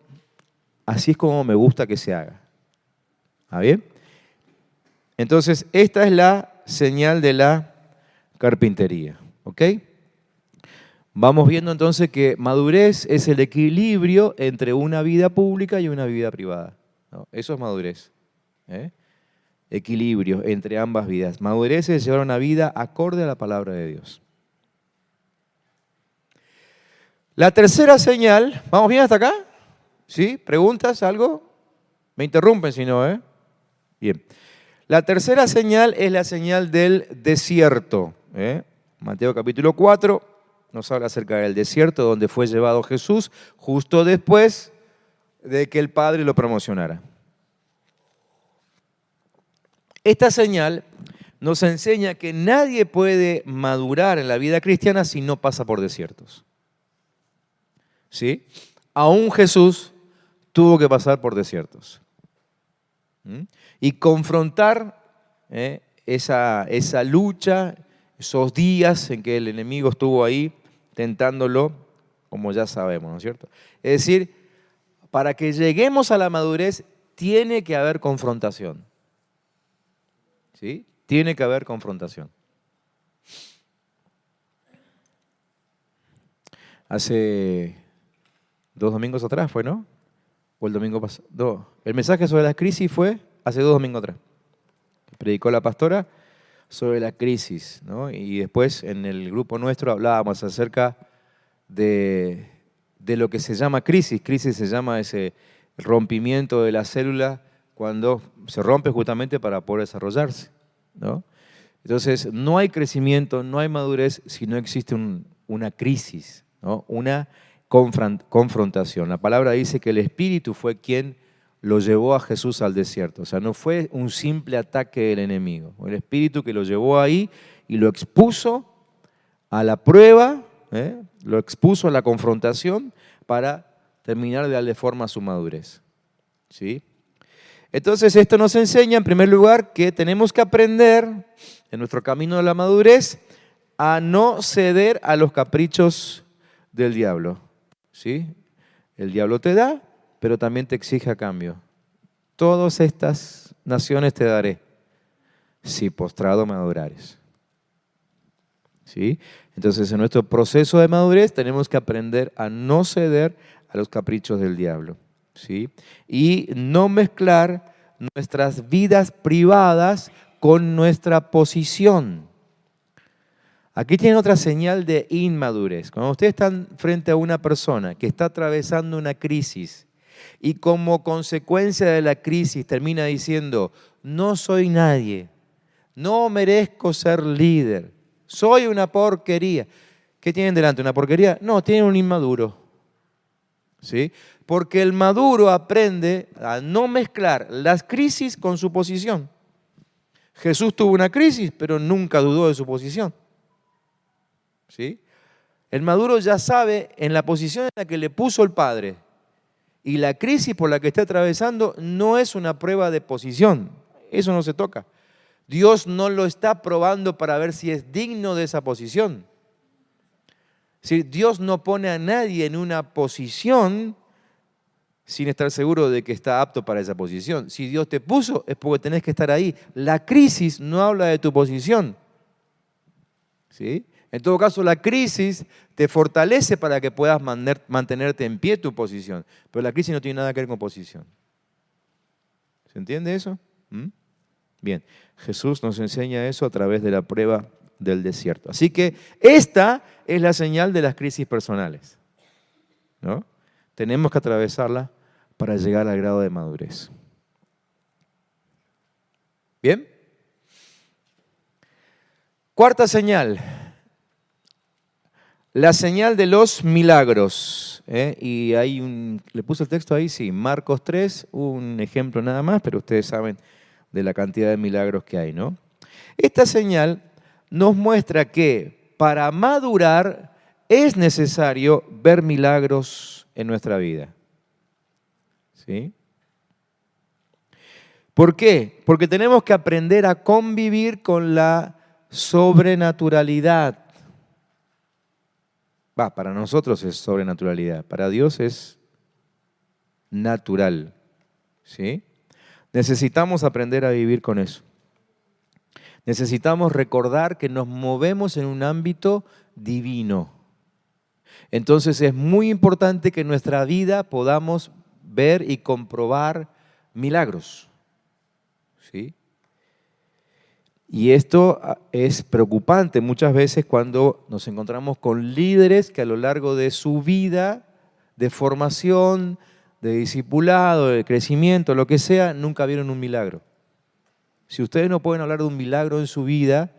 así es como me gusta que se haga. ¿Está bien? Entonces, esta es la señal de la carpintería. ¿Ok? Vamos viendo entonces que madurez es el equilibrio entre una vida pública y una vida privada. ¿No? Eso es madurez. Equilibrio entre ambas vidas. Madurez es llevar una vida acorde a la palabra de Dios. La tercera señal, ¿vamos bien hasta acá? ¿Sí? ¿Preguntas? ¿Algo? Me interrumpen si no, ¿eh? Bien. La tercera señal es la señal del desierto. Mateo capítulo 4 nos habla acerca del desierto donde fue llevado Jesús justo después de que el Padre lo promocionara. Esta señal nos enseña que nadie puede madurar en la vida cristiana si no pasa por desiertos. ¿Sí? Aún Jesús tuvo que pasar por desiertos. Y confrontar esa lucha, esos días en que el enemigo estuvo ahí tentándolo, como ya sabemos, ¿no es cierto? Es decir, para que lleguemos a la madurez tiene que haber confrontación. ¿Sí? Tiene que haber confrontación. Hace 2 domingos atrás fue, ¿no? O el domingo pasado. El mensaje sobre la crisis fue hace 2 domingos atrás. Predicó la pastora sobre la crisis, ¿no? Y después en el grupo nuestro hablábamos acerca de lo que se llama crisis. Crisis se llama ese rompimiento de la célula cuando se rompe justamente para poder desarrollarse, ¿no? Entonces, no hay crecimiento, no hay madurez si no existe una crisis, ¿no? Una confrontación. La palabra dice que el Espíritu fue quien lo llevó a Jesús al desierto. O sea, no fue un simple ataque del enemigo. Fue el Espíritu que lo llevó ahí y lo expuso a la prueba, lo expuso a la confrontación para terminar de darle forma a su madurez, ¿sí? Entonces esto nos enseña en primer lugar que tenemos que aprender en nuestro camino de la madurez a no ceder a los caprichos del diablo, ¿sí? El diablo te da, pero también te exige a cambio. Todas estas naciones te daré, si postrado me adorares, ¿sí? Entonces en nuestro proceso de madurez tenemos que aprender a no ceder a los caprichos del diablo, ¿sí? Y no mezclar nuestras vidas privadas con nuestra posición. Aquí tienen otra señal de inmadurez. Cuando ustedes están frente a una persona que está atravesando una crisis y como consecuencia de la crisis termina diciendo, no soy nadie, no merezco ser líder, soy una porquería. ¿Qué tienen delante? ¿Una porquería? No, tienen un inmaduro, ¿sí? Porque el maduro aprende a no mezclar las crisis con su posición. Jesús tuvo una crisis, pero nunca dudó de su posición, ¿sí? El maduro ya sabe en la posición en la que le puso el Padre y la crisis por la que está atravesando no es una prueba de posición, eso no se toca. Dios no lo está probando para ver si es digno de esa posición. Si Dios no pone a nadie en una posición sin estar seguro de que está apto para esa posición. Si Dios te puso es porque tenés que estar ahí. La crisis no habla de tu posición, ¿sí? En todo caso, la crisis te fortalece para que puedas mantenerte en pie tu posición. Pero la crisis no tiene nada que ver con posición. ¿Se entiende eso? Bien, Jesús nos enseña eso a través de la prueba del desierto. Así que esta es la señal de las crisis personales, ¿no? Tenemos que atravesarla para llegar al grado de madurez. ¿Bien? Cuarta señal. La señal de los milagros. Y hay ¿le puse el texto ahí? Sí, Marcos 3, un ejemplo nada más, pero ustedes saben de la cantidad de milagros que hay, ¿no? Esta señal nos muestra que para madurar es necesario ver milagros en nuestra vida, ¿sí? ¿Por qué? Porque tenemos que aprender a convivir con la sobrenaturalidad. Para nosotros es sobrenaturalidad, para Dios es natural, ¿sí? Necesitamos aprender a vivir con eso. Necesitamos recordar que nos movemos en un ámbito divino. Entonces es muy importante que en nuestra vida podamos ver y comprobar milagros, ¿sí? Y esto es preocupante muchas veces cuando nos encontramos con líderes que a lo largo de su vida, de formación, de discipulado, de crecimiento, lo que sea, nunca vieron un milagro. Si ustedes no pueden hablar de un milagro en su vida,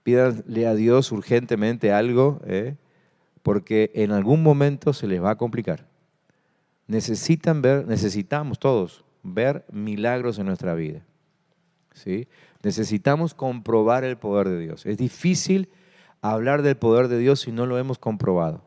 pídanle a Dios urgentemente algo, porque en algún momento se les va a complicar. Necesitamos todos ver milagros en nuestra vida, ¿sí? Necesitamos comprobar el poder de Dios. Es difícil hablar del poder de Dios si no lo hemos comprobado.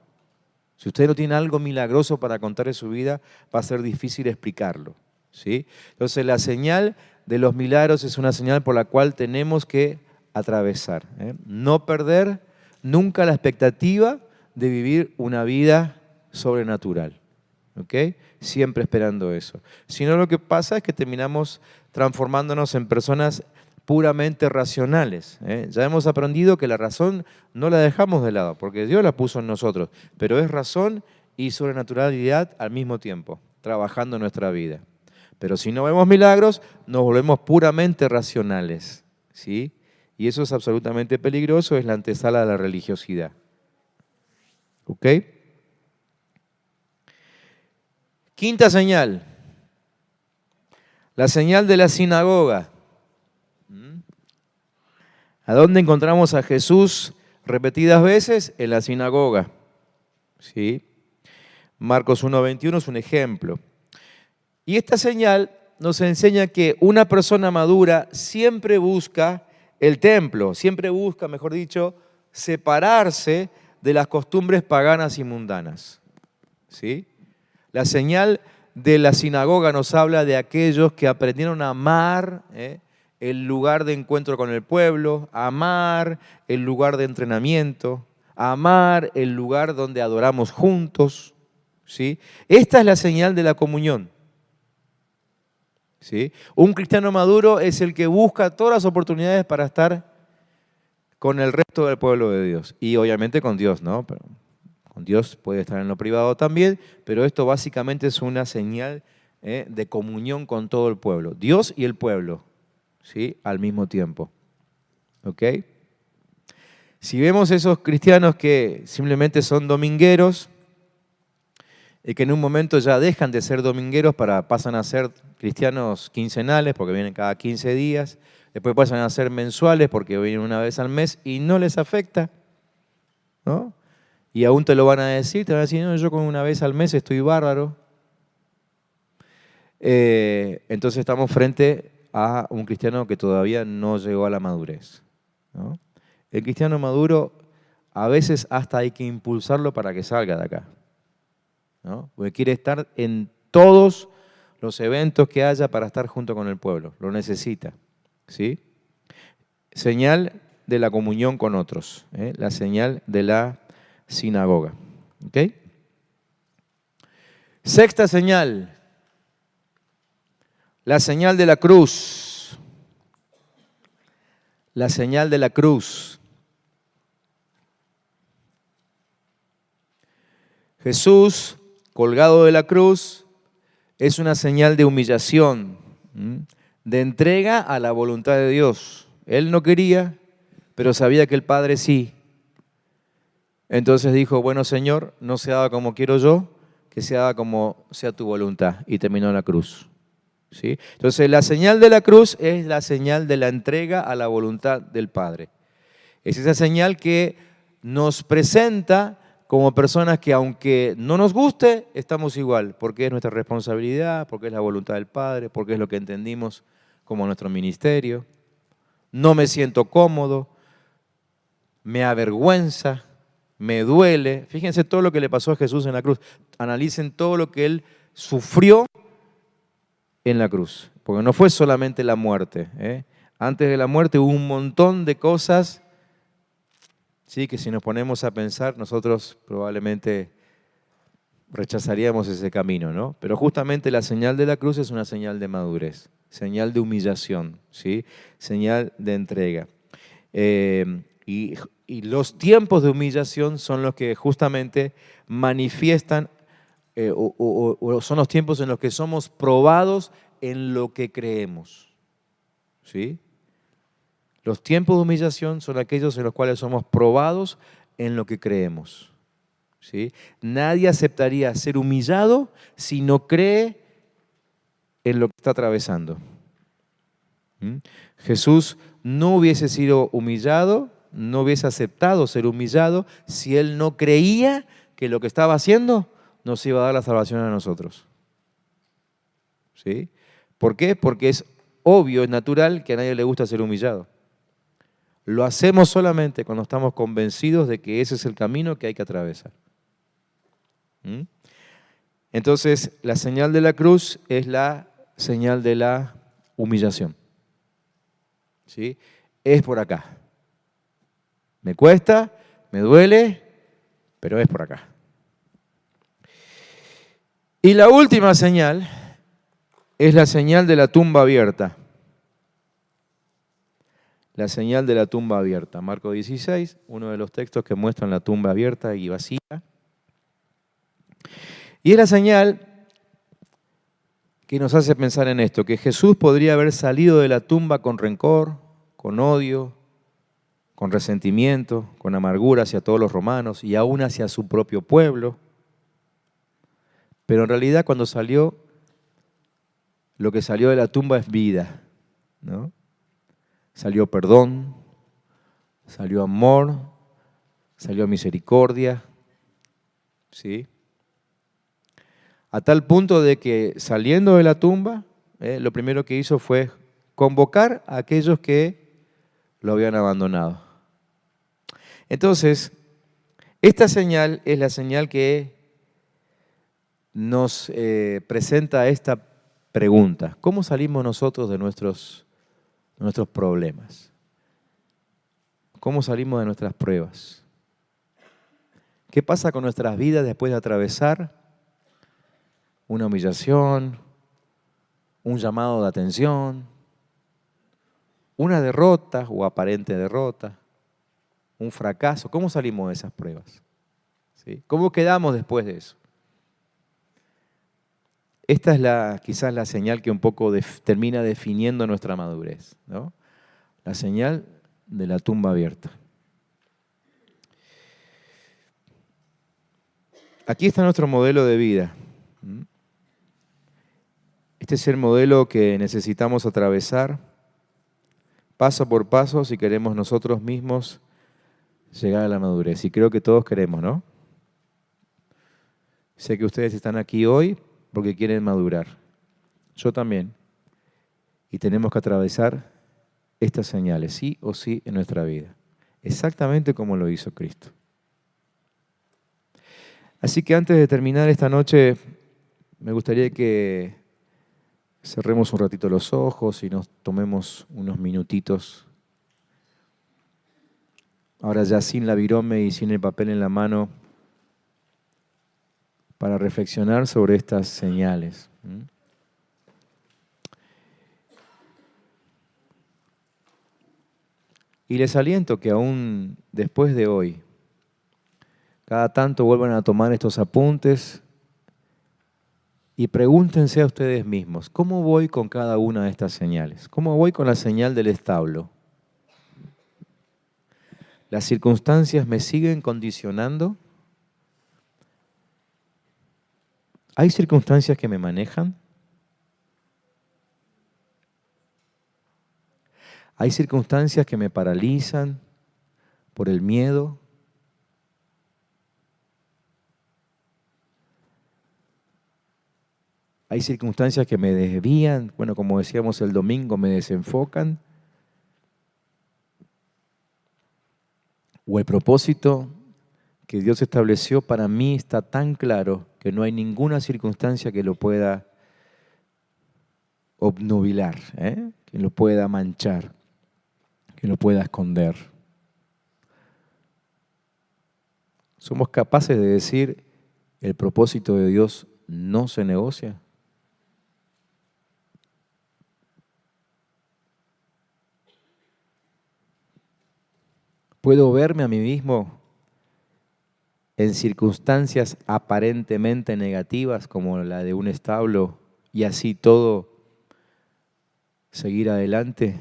Si usted no tiene algo milagroso para contar en su vida, va a ser difícil explicarlo, ¿sí? Entonces la señal de los milagros es una señal por la cual tenemos que atravesar, No perder nunca la expectativa de vivir una vida sobrenatural, ¿ok? Siempre esperando eso. Si no, lo que pasa es que terminamos transformándonos en personas puramente racionales, Ya hemos aprendido que la razón no la dejamos de lado, porque Dios la puso en nosotros, pero es razón y sobrenaturalidad al mismo tiempo, trabajando en nuestra vida. Pero si no vemos milagros, nos volvemos puramente racionales, ¿sí? Y eso es absolutamente peligroso, es la antesala de la religiosidad. ¿Ok? Quinta señal, la señal de la sinagoga. ¿A dónde encontramos a Jesús repetidas veces? En la sinagoga. ¿Sí? Marcos 1:21 es un ejemplo. Y esta señal nos enseña que una persona madura siempre busca el templo, siempre busca, mejor dicho, separarse de las costumbres paganas y mundanas. ¿Sí? La señal de la sinagoga nos habla de aquellos que aprendieron a amar el lugar de encuentro con el pueblo, a amar el lugar de entrenamiento, a amar el lugar donde adoramos juntos. ¿Sí? Esta es la señal de la comunión. ¿Sí? Un cristiano maduro es el que busca todas las oportunidades para estar con el resto del pueblo de Dios. Y obviamente con Dios, ¿no? Pero con Dios puede estar en lo privado también, pero esto básicamente es una señal de comunión con todo el pueblo. Dios y el pueblo, ¿sí? Al mismo tiempo. ¿Ok? Si vemos esos cristianos que simplemente son domingueros, y que en un momento ya dejan de ser domingueros pasan a ser cristianos quincenales porque vienen cada 15 días, después pasan a ser mensuales porque vienen una vez al mes y no les afecta, ¿no? Y aún te lo van a decir, te van a decir, no, yo con una vez al mes estoy bárbaro. Entonces estamos frente a un cristiano que todavía no llegó a la madurez, ¿no? El cristiano maduro a veces hasta hay que impulsarlo para que salga de acá, ¿no? Porque quiere estar en todos los eventos que haya para estar junto con el pueblo, lo necesita, ¿sí? Señal de la comunión con otros, la señal de la sinagoga. ¿Ok? Sexta señal, la señal de la cruz. La señal de la cruz. Jesús, colgado de la cruz, es una señal de humillación, de entrega a la voluntad de Dios. Él no quería, pero sabía que el Padre sí. Entonces dijo, bueno, Señor, no se haga como quiero yo, que se haga como sea tu voluntad. Y terminó en la cruz. ¿Sí? Entonces, la señal de la cruz es la señal de la entrega a la voluntad del Padre. Es esa señal que nos presenta como personas que, aunque no nos guste, estamos igual, porque es nuestra responsabilidad, porque es la voluntad del Padre, porque es lo que entendimos como nuestro ministerio. No me siento cómodo, me avergüenza, me duele. Fíjense todo lo que le pasó a Jesús en la cruz. Analicen todo lo que Él sufrió en la cruz, porque no fue solamente la muerte. Antes de la muerte hubo un montón de cosas, sí, que si nos ponemos a pensar, nosotros probablemente rechazaríamos ese camino, ¿no? Pero justamente la señal de la cruz es una señal de madurez, señal de humillación, ¿sí? Señal de entrega. Y los tiempos de humillación son los que justamente manifiestan o son los tiempos en los que somos probados en lo que creemos. ¿Sí? Los tiempos de humillación son aquellos en los cuales somos probados en lo que creemos. ¿Sí? Nadie aceptaría ser humillado si no cree en lo que está atravesando. Jesús no hubiese sido humillado, no hubiese aceptado ser humillado si Él no creía que lo que estaba haciendo nos iba a dar la salvación a nosotros. ¿Sí? ¿Por qué? Porque es obvio, es natural que a nadie le gusta ser humillado. Lo hacemos solamente cuando estamos convencidos de que ese es el camino que hay que atravesar. Entonces, la señal de la cruz es la señal de la humillación. ¿Sí? Es por acá. Me cuesta, me duele, pero es por acá. Y la última señal es la señal de la tumba abierta. La señal de la tumba abierta. Marcos 16, uno de los textos que muestran la tumba abierta y vacía. Y es la señal que nos hace pensar en esto, que Jesús podría haber salido de la tumba con rencor, con odio, con resentimiento, con amargura hacia todos los romanos y aún hacia su propio pueblo. Pero en realidad cuando salió, lo que salió de la tumba es vida, ¿no? Salió perdón, salió amor, salió misericordia, ¿sí? A tal punto de que saliendo de la tumba, lo primero que hizo fue convocar a aquellos que lo habían abandonado. Entonces, esta señal es la señal que nos presenta esta pregunta. ¿Cómo salimos nosotros de nuestros problemas? ¿Cómo salimos de nuestras pruebas? ¿Qué pasa con nuestras vidas después de atravesar una humillación, un llamado de atención, una derrota o aparente derrota, un fracaso? ¿Cómo salimos de esas pruebas? ¿Sí? ¿Cómo quedamos después de eso? Esta es quizás la señal que un poco termina definiendo nuestra madurez, ¿no? La señal de la tumba abierta. Aquí está nuestro modelo de vida. Este es el modelo que necesitamos atravesar paso por paso si queremos nosotros mismos llegar a la madurez. Y creo que todos queremos, ¿no? Sé que ustedes están aquí hoy porque quieren madurar. Yo también. Y tenemos que atravesar estas señales, sí o sí, en nuestra vida. Exactamente como lo hizo Cristo. Así que antes de terminar esta noche, me gustaría que cerremos un ratito los ojos y nos tomemos unos minutitos. Ahora ya sin la virome y sin el papel en la mano, para reflexionar sobre estas señales. Y les aliento que aún después de hoy, cada tanto vuelvan a tomar estos apuntes y pregúntense a ustedes mismos, ¿cómo voy con cada una de estas señales? ¿Cómo voy con la señal del establo? ¿Las circunstancias me siguen condicionando? ¿Hay circunstancias que me manejan? ¿Hay circunstancias que me paralizan por el miedo? ¿Hay circunstancias que me desvían? Bueno, como decíamos el domingo, me desenfocan. ¿O el propósito que Dios estableció para mí está tan claro que no hay ninguna circunstancia que lo pueda obnubilar, que lo pueda manchar, que lo pueda esconder? ¿Somos capaces de decir, el propósito de Dios no se negocia? ¿Puedo verme a mí mismo en circunstancias aparentemente negativas como la de un establo y así todo seguir adelante?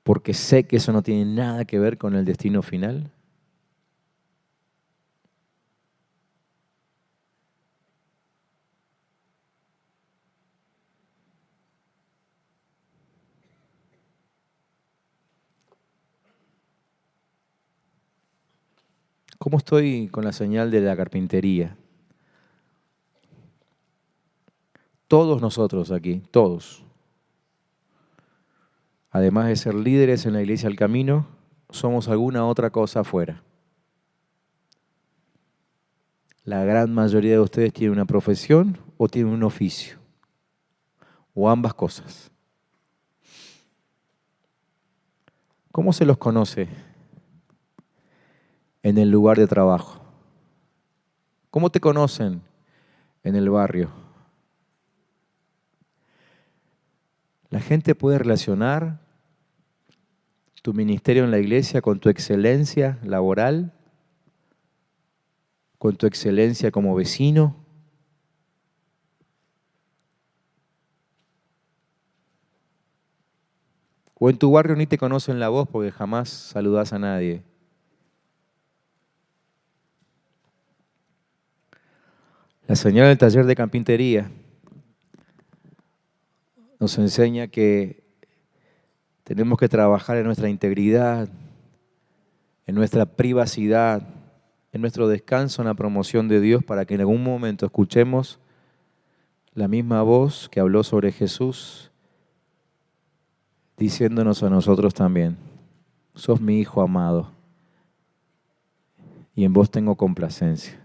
Porque sé que eso no tiene nada que ver con el destino final. ¿Cómo estoy con la señal de la carpintería? Todos nosotros aquí, todos, además de ser líderes en la Iglesia del Camino, somos alguna otra cosa afuera. La gran mayoría de ustedes tienen una profesión o tienen un oficio, o ambas cosas. ¿Cómo se los conoce en el lugar de trabajo? ¿Cómo te conocen en el barrio? La gente puede relacionar tu ministerio en la iglesia con tu excelencia laboral, con tu excelencia como vecino. O en tu barrio ni te conocen la voz porque jamás saludás a nadie. La señora del taller de carpintería nos enseña que tenemos que trabajar en nuestra integridad, en nuestra privacidad, en nuestro descanso en la promoción de Dios para que en algún momento escuchemos la misma voz que habló sobre Jesús, diciéndonos a nosotros también, sos mi hijo amado y en vos tengo complacencia.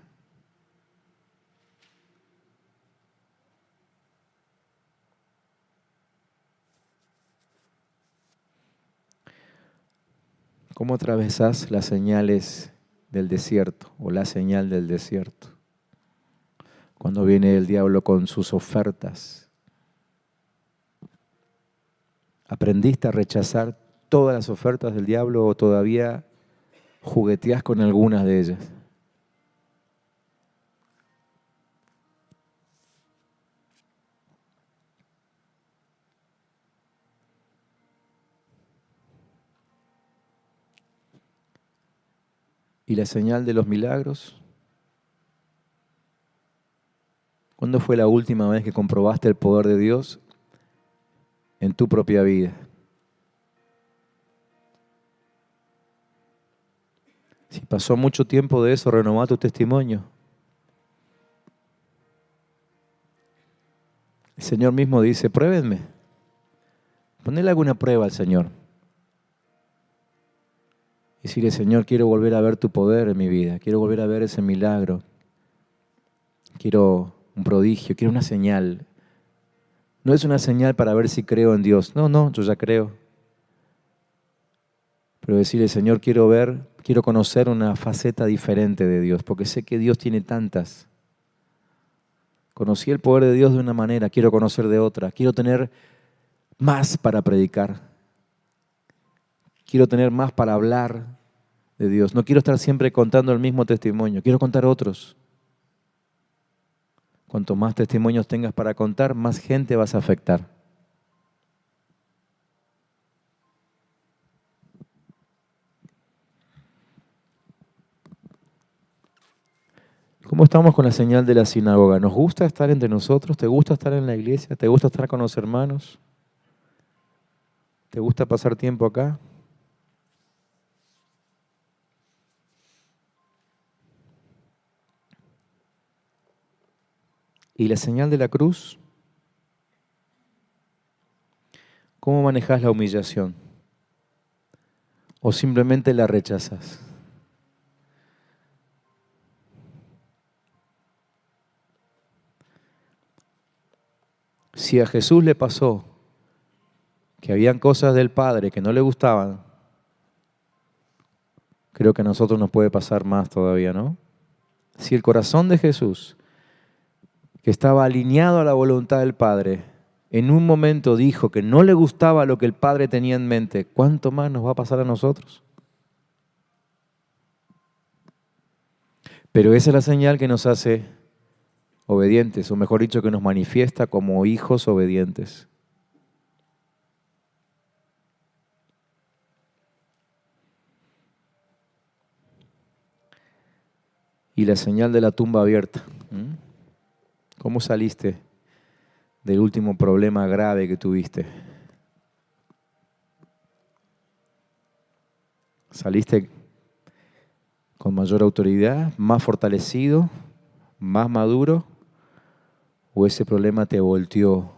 ¿Cómo atravesás las señales del desierto o la señal del desierto? Cuando viene el diablo con sus ofertas. ¿Aprendiste a rechazar todas las ofertas del diablo o todavía jugueteás con algunas de ellas? ¿Y la señal de los milagros? ¿Cuándo fue la última vez que comprobaste el poder de Dios en tu propia vida? Si pasó mucho tiempo de eso, renová tu testimonio. El Señor mismo dice, pruébenme. Ponle alguna prueba al Señor. Y decirle, Señor, quiero volver a ver tu poder en mi vida. Quiero volver a ver ese milagro. Quiero un prodigio, quiero una señal. No es una señal para ver si creo en Dios. No, yo ya creo. Pero decirle, Señor, quiero ver, quiero conocer una faceta diferente de Dios, porque sé que Dios tiene tantas. Conocí el poder de Dios de una manera, quiero conocer de otra. Quiero tener más para predicar. Quiero tener más para hablar de Dios. No quiero estar siempre contando el mismo testimonio, quiero contar otros. Cuanto más testimonios tengas para contar, más gente vas a afectar. ¿Cómo estamos con la señal de la sinagoga? ¿Nos gusta estar entre nosotros? ¿Te gusta estar en la iglesia? ¿Te gusta estar con los hermanos? ¿Te gusta pasar tiempo acá? ¿Y la señal de la cruz? ¿Cómo manejas la humillación? ¿O simplemente la rechazas? Si a Jesús le pasó que habían cosas del Padre que no le gustaban, creo que a nosotros nos puede pasar más todavía, ¿no? Si el corazón de Jesús, que estaba alineado a la voluntad del Padre, en un momento dijo que no le gustaba lo que el Padre tenía en mente, ¿cuánto más nos va a pasar a nosotros? Pero esa es la señal que nos hace obedientes, o mejor dicho, que nos manifiesta como hijos obedientes. Y la señal de la tumba abierta. ¿Cómo saliste del último problema grave que tuviste? ¿Saliste con mayor autoridad, más fortalecido, más maduro? ¿O ese problema te volteó?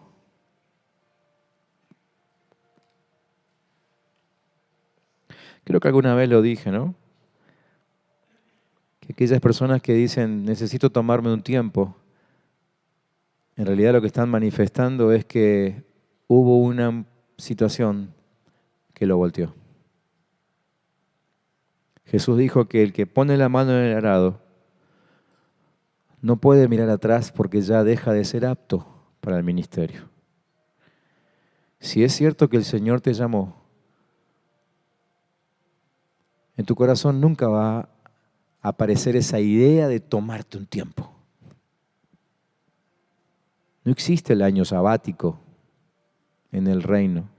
Creo que alguna vez lo dije, ¿no? Que aquellas personas que dicen, necesito tomarme un tiempo, en realidad lo que están manifestando es que hubo una situación que lo volteó. Jesús dijo que el que pone la mano en el arado no puede mirar atrás porque ya deja de ser apto para el ministerio. Si es cierto que el Señor te llamó, en tu corazón nunca va a aparecer esa idea de tomarte un tiempo. No existe el año sabático en el reino.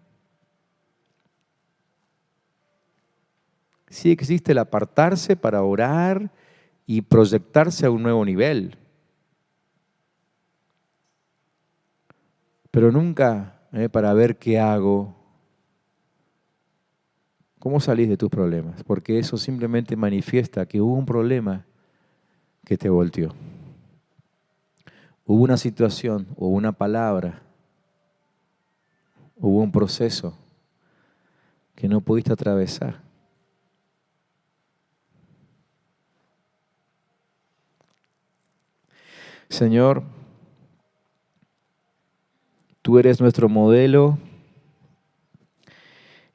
Sí existe el apartarse para orar y proyectarse a un nuevo nivel. Pero nunca para ver qué hago, cómo salís de tus problemas, porque eso simplemente manifiesta que hubo un problema que te volteó. Hubo una situación, hubo una palabra, hubo un proceso que no pudiste atravesar. Señor, tú eres nuestro modelo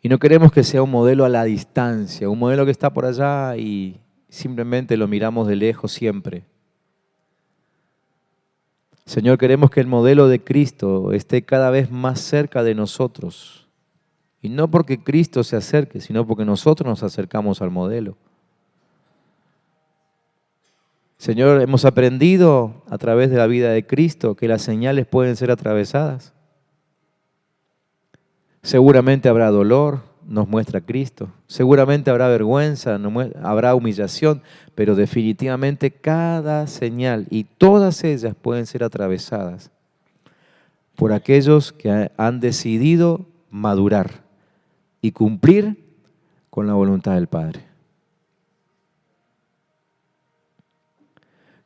y no queremos que sea un modelo a la distancia, un modelo que está por allá y simplemente lo miramos de lejos siempre. Señor, queremos que el modelo de Cristo esté cada vez más cerca de nosotros. Y no porque Cristo se acerque, sino porque nosotros nos acercamos al modelo. Señor, hemos aprendido a través de la vida de Cristo que las señales pueden ser atravesadas. Seguramente habrá dolor, nos muestra Cristo. Seguramente habrá vergüenza, habrá humillación, pero definitivamente cada señal y todas ellas pueden ser atravesadas por aquellos que han decidido madurar y cumplir con la voluntad del Padre.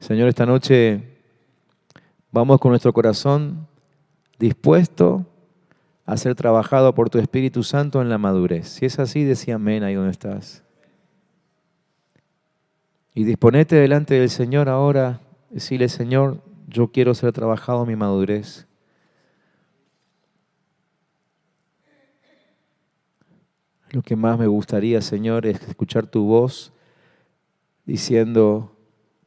Señor, esta noche vamos con nuestro corazón dispuesto a ser trabajado por tu Espíritu Santo en la madurez. Si es así, decía amén ahí donde estás. Y disponete delante del Señor ahora, decirle, Señor, yo quiero ser trabajado en mi madurez. Lo que más me gustaría, Señor, es escuchar tu voz diciendo,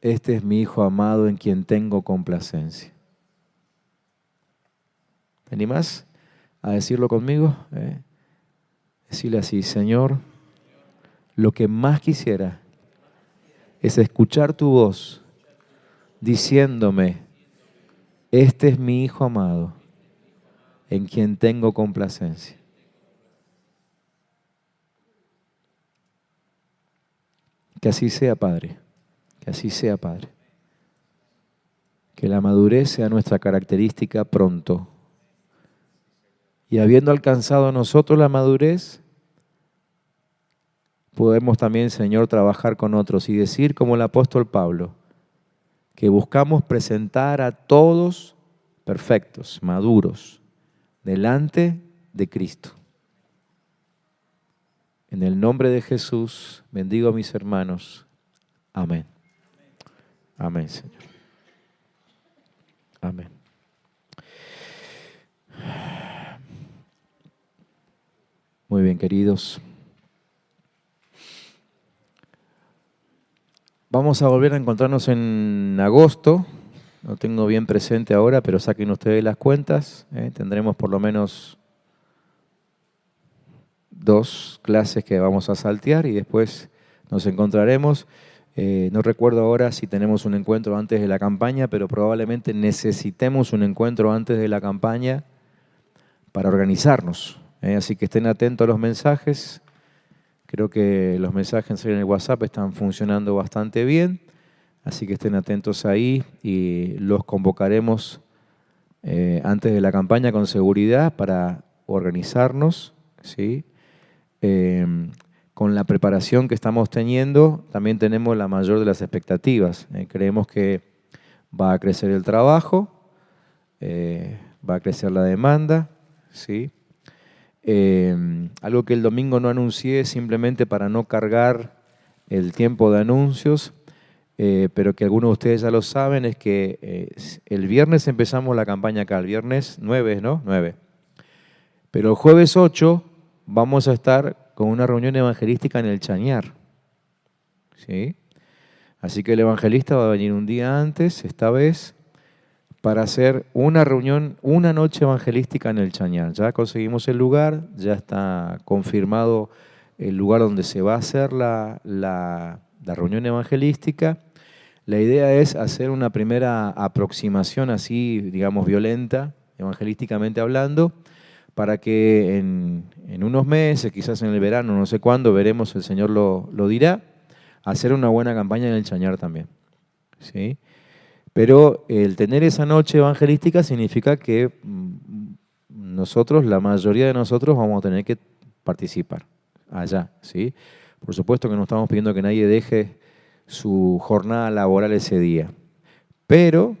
este es mi Hijo amado en quien tengo complacencia. ¿Te animás a decirlo conmigo? Decirle así, Señor, lo que más quisiera es escuchar tu voz diciéndome, este es mi Hijo amado en quien tengo complacencia. Que así sea, Padre, que así sea, Padre. Que la madurez sea nuestra característica pronto. Y habiendo alcanzado nosotros la madurez, podemos también, Señor, trabajar con otros y decir como el apóstol Pablo, que buscamos presentar a todos perfectos, maduros, delante de Cristo. En el nombre de Jesús, bendigo a mis hermanos. Amén. Amén, Señor. Amén. Muy bien, queridos. Vamos a volver a encontrarnos en agosto. Lo tengo bien presente ahora, pero saquen ustedes las cuentas. Tendremos por lo menos 2 clases que vamos a saltear y después nos encontraremos. No recuerdo ahora si tenemos un encuentro antes de la campaña, pero probablemente necesitemos un encuentro antes de la campaña para organizarnos. Así que estén atentos a los mensajes. Creo que los mensajes en el WhatsApp están funcionando bastante bien, así que estén atentos ahí y los convocaremos antes de la campaña con seguridad para organizarnos, ¿sí? Con la preparación que estamos teniendo, también tenemos la mayor de las expectativas. Creemos que va a crecer el trabajo, va a crecer la demanda, ¿sí? Algo que el domingo no anuncié simplemente para no cargar el tiempo de anuncios, pero que algunos de ustedes ya lo saben, es que el viernes empezamos la campaña acá, el viernes 9, ¿no? 9. Pero el jueves 8 vamos a estar con una reunión evangelística en el Chañar, ¿sí? Así que el evangelista va a venir un día antes, esta vez, para hacer una reunión, una noche evangelística en el Chañar. Ya conseguimos el lugar, ya está confirmado el lugar donde se va a hacer la reunión evangelística. La idea es hacer una primera aproximación así, digamos, violenta, evangelísticamente hablando, para que en unos meses, quizás en el verano, no sé cuándo, veremos, el Señor lo dirá, hacer una buena campaña en el Chañar también, ¿sí? Pero el tener esa noche evangelística significa que nosotros, la mayoría de nosotros, vamos a tener que participar allá, ¿sí? Por supuesto que no estamos pidiendo que nadie deje su jornada laboral ese día, pero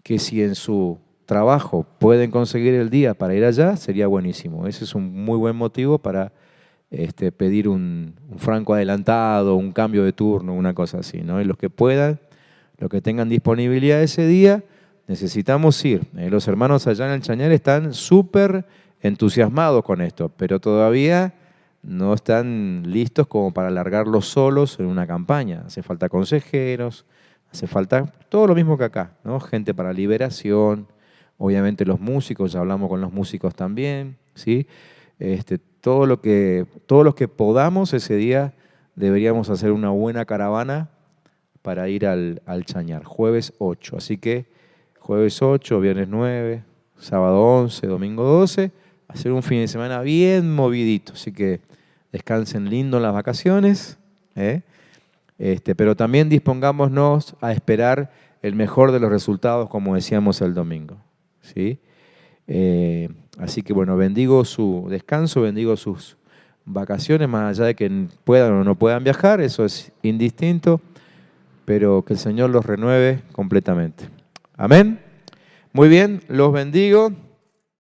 que si en su trabajo pueden conseguir el día para ir allá, sería buenísimo. Ese es un muy buen motivo para pedir un franco adelantado, un cambio de turno, una cosa así, ¿no? Y los que puedan, los que tengan disponibilidad ese día, necesitamos ir. Los hermanos allá en el Chañar están súper entusiasmados con esto, pero todavía no están listos como para largarlos solos en una campaña. Hace falta consejeros, hace falta todo lo mismo que acá, ¿no? Gente para liberación, obviamente los músicos, ya hablamos con los músicos también, ¿sí? Todos los que podamos ese día deberíamos hacer una buena caravana para ir al Chañar, jueves 8. Así que jueves 8, viernes 9, sábado 11, domingo 12, hacer un fin de semana bien movidito. Así que descansen lindo en las vacaciones, ¿eh? Pero también dispongámonos a esperar el mejor de los resultados, como decíamos el domingo, ¿sí? Así que bueno, bendigo su descanso, bendigo sus vacaciones, más allá de que puedan o no puedan viajar, eso es indistinto, pero que el Señor los renueve completamente. Amén. Muy bien, los bendigo.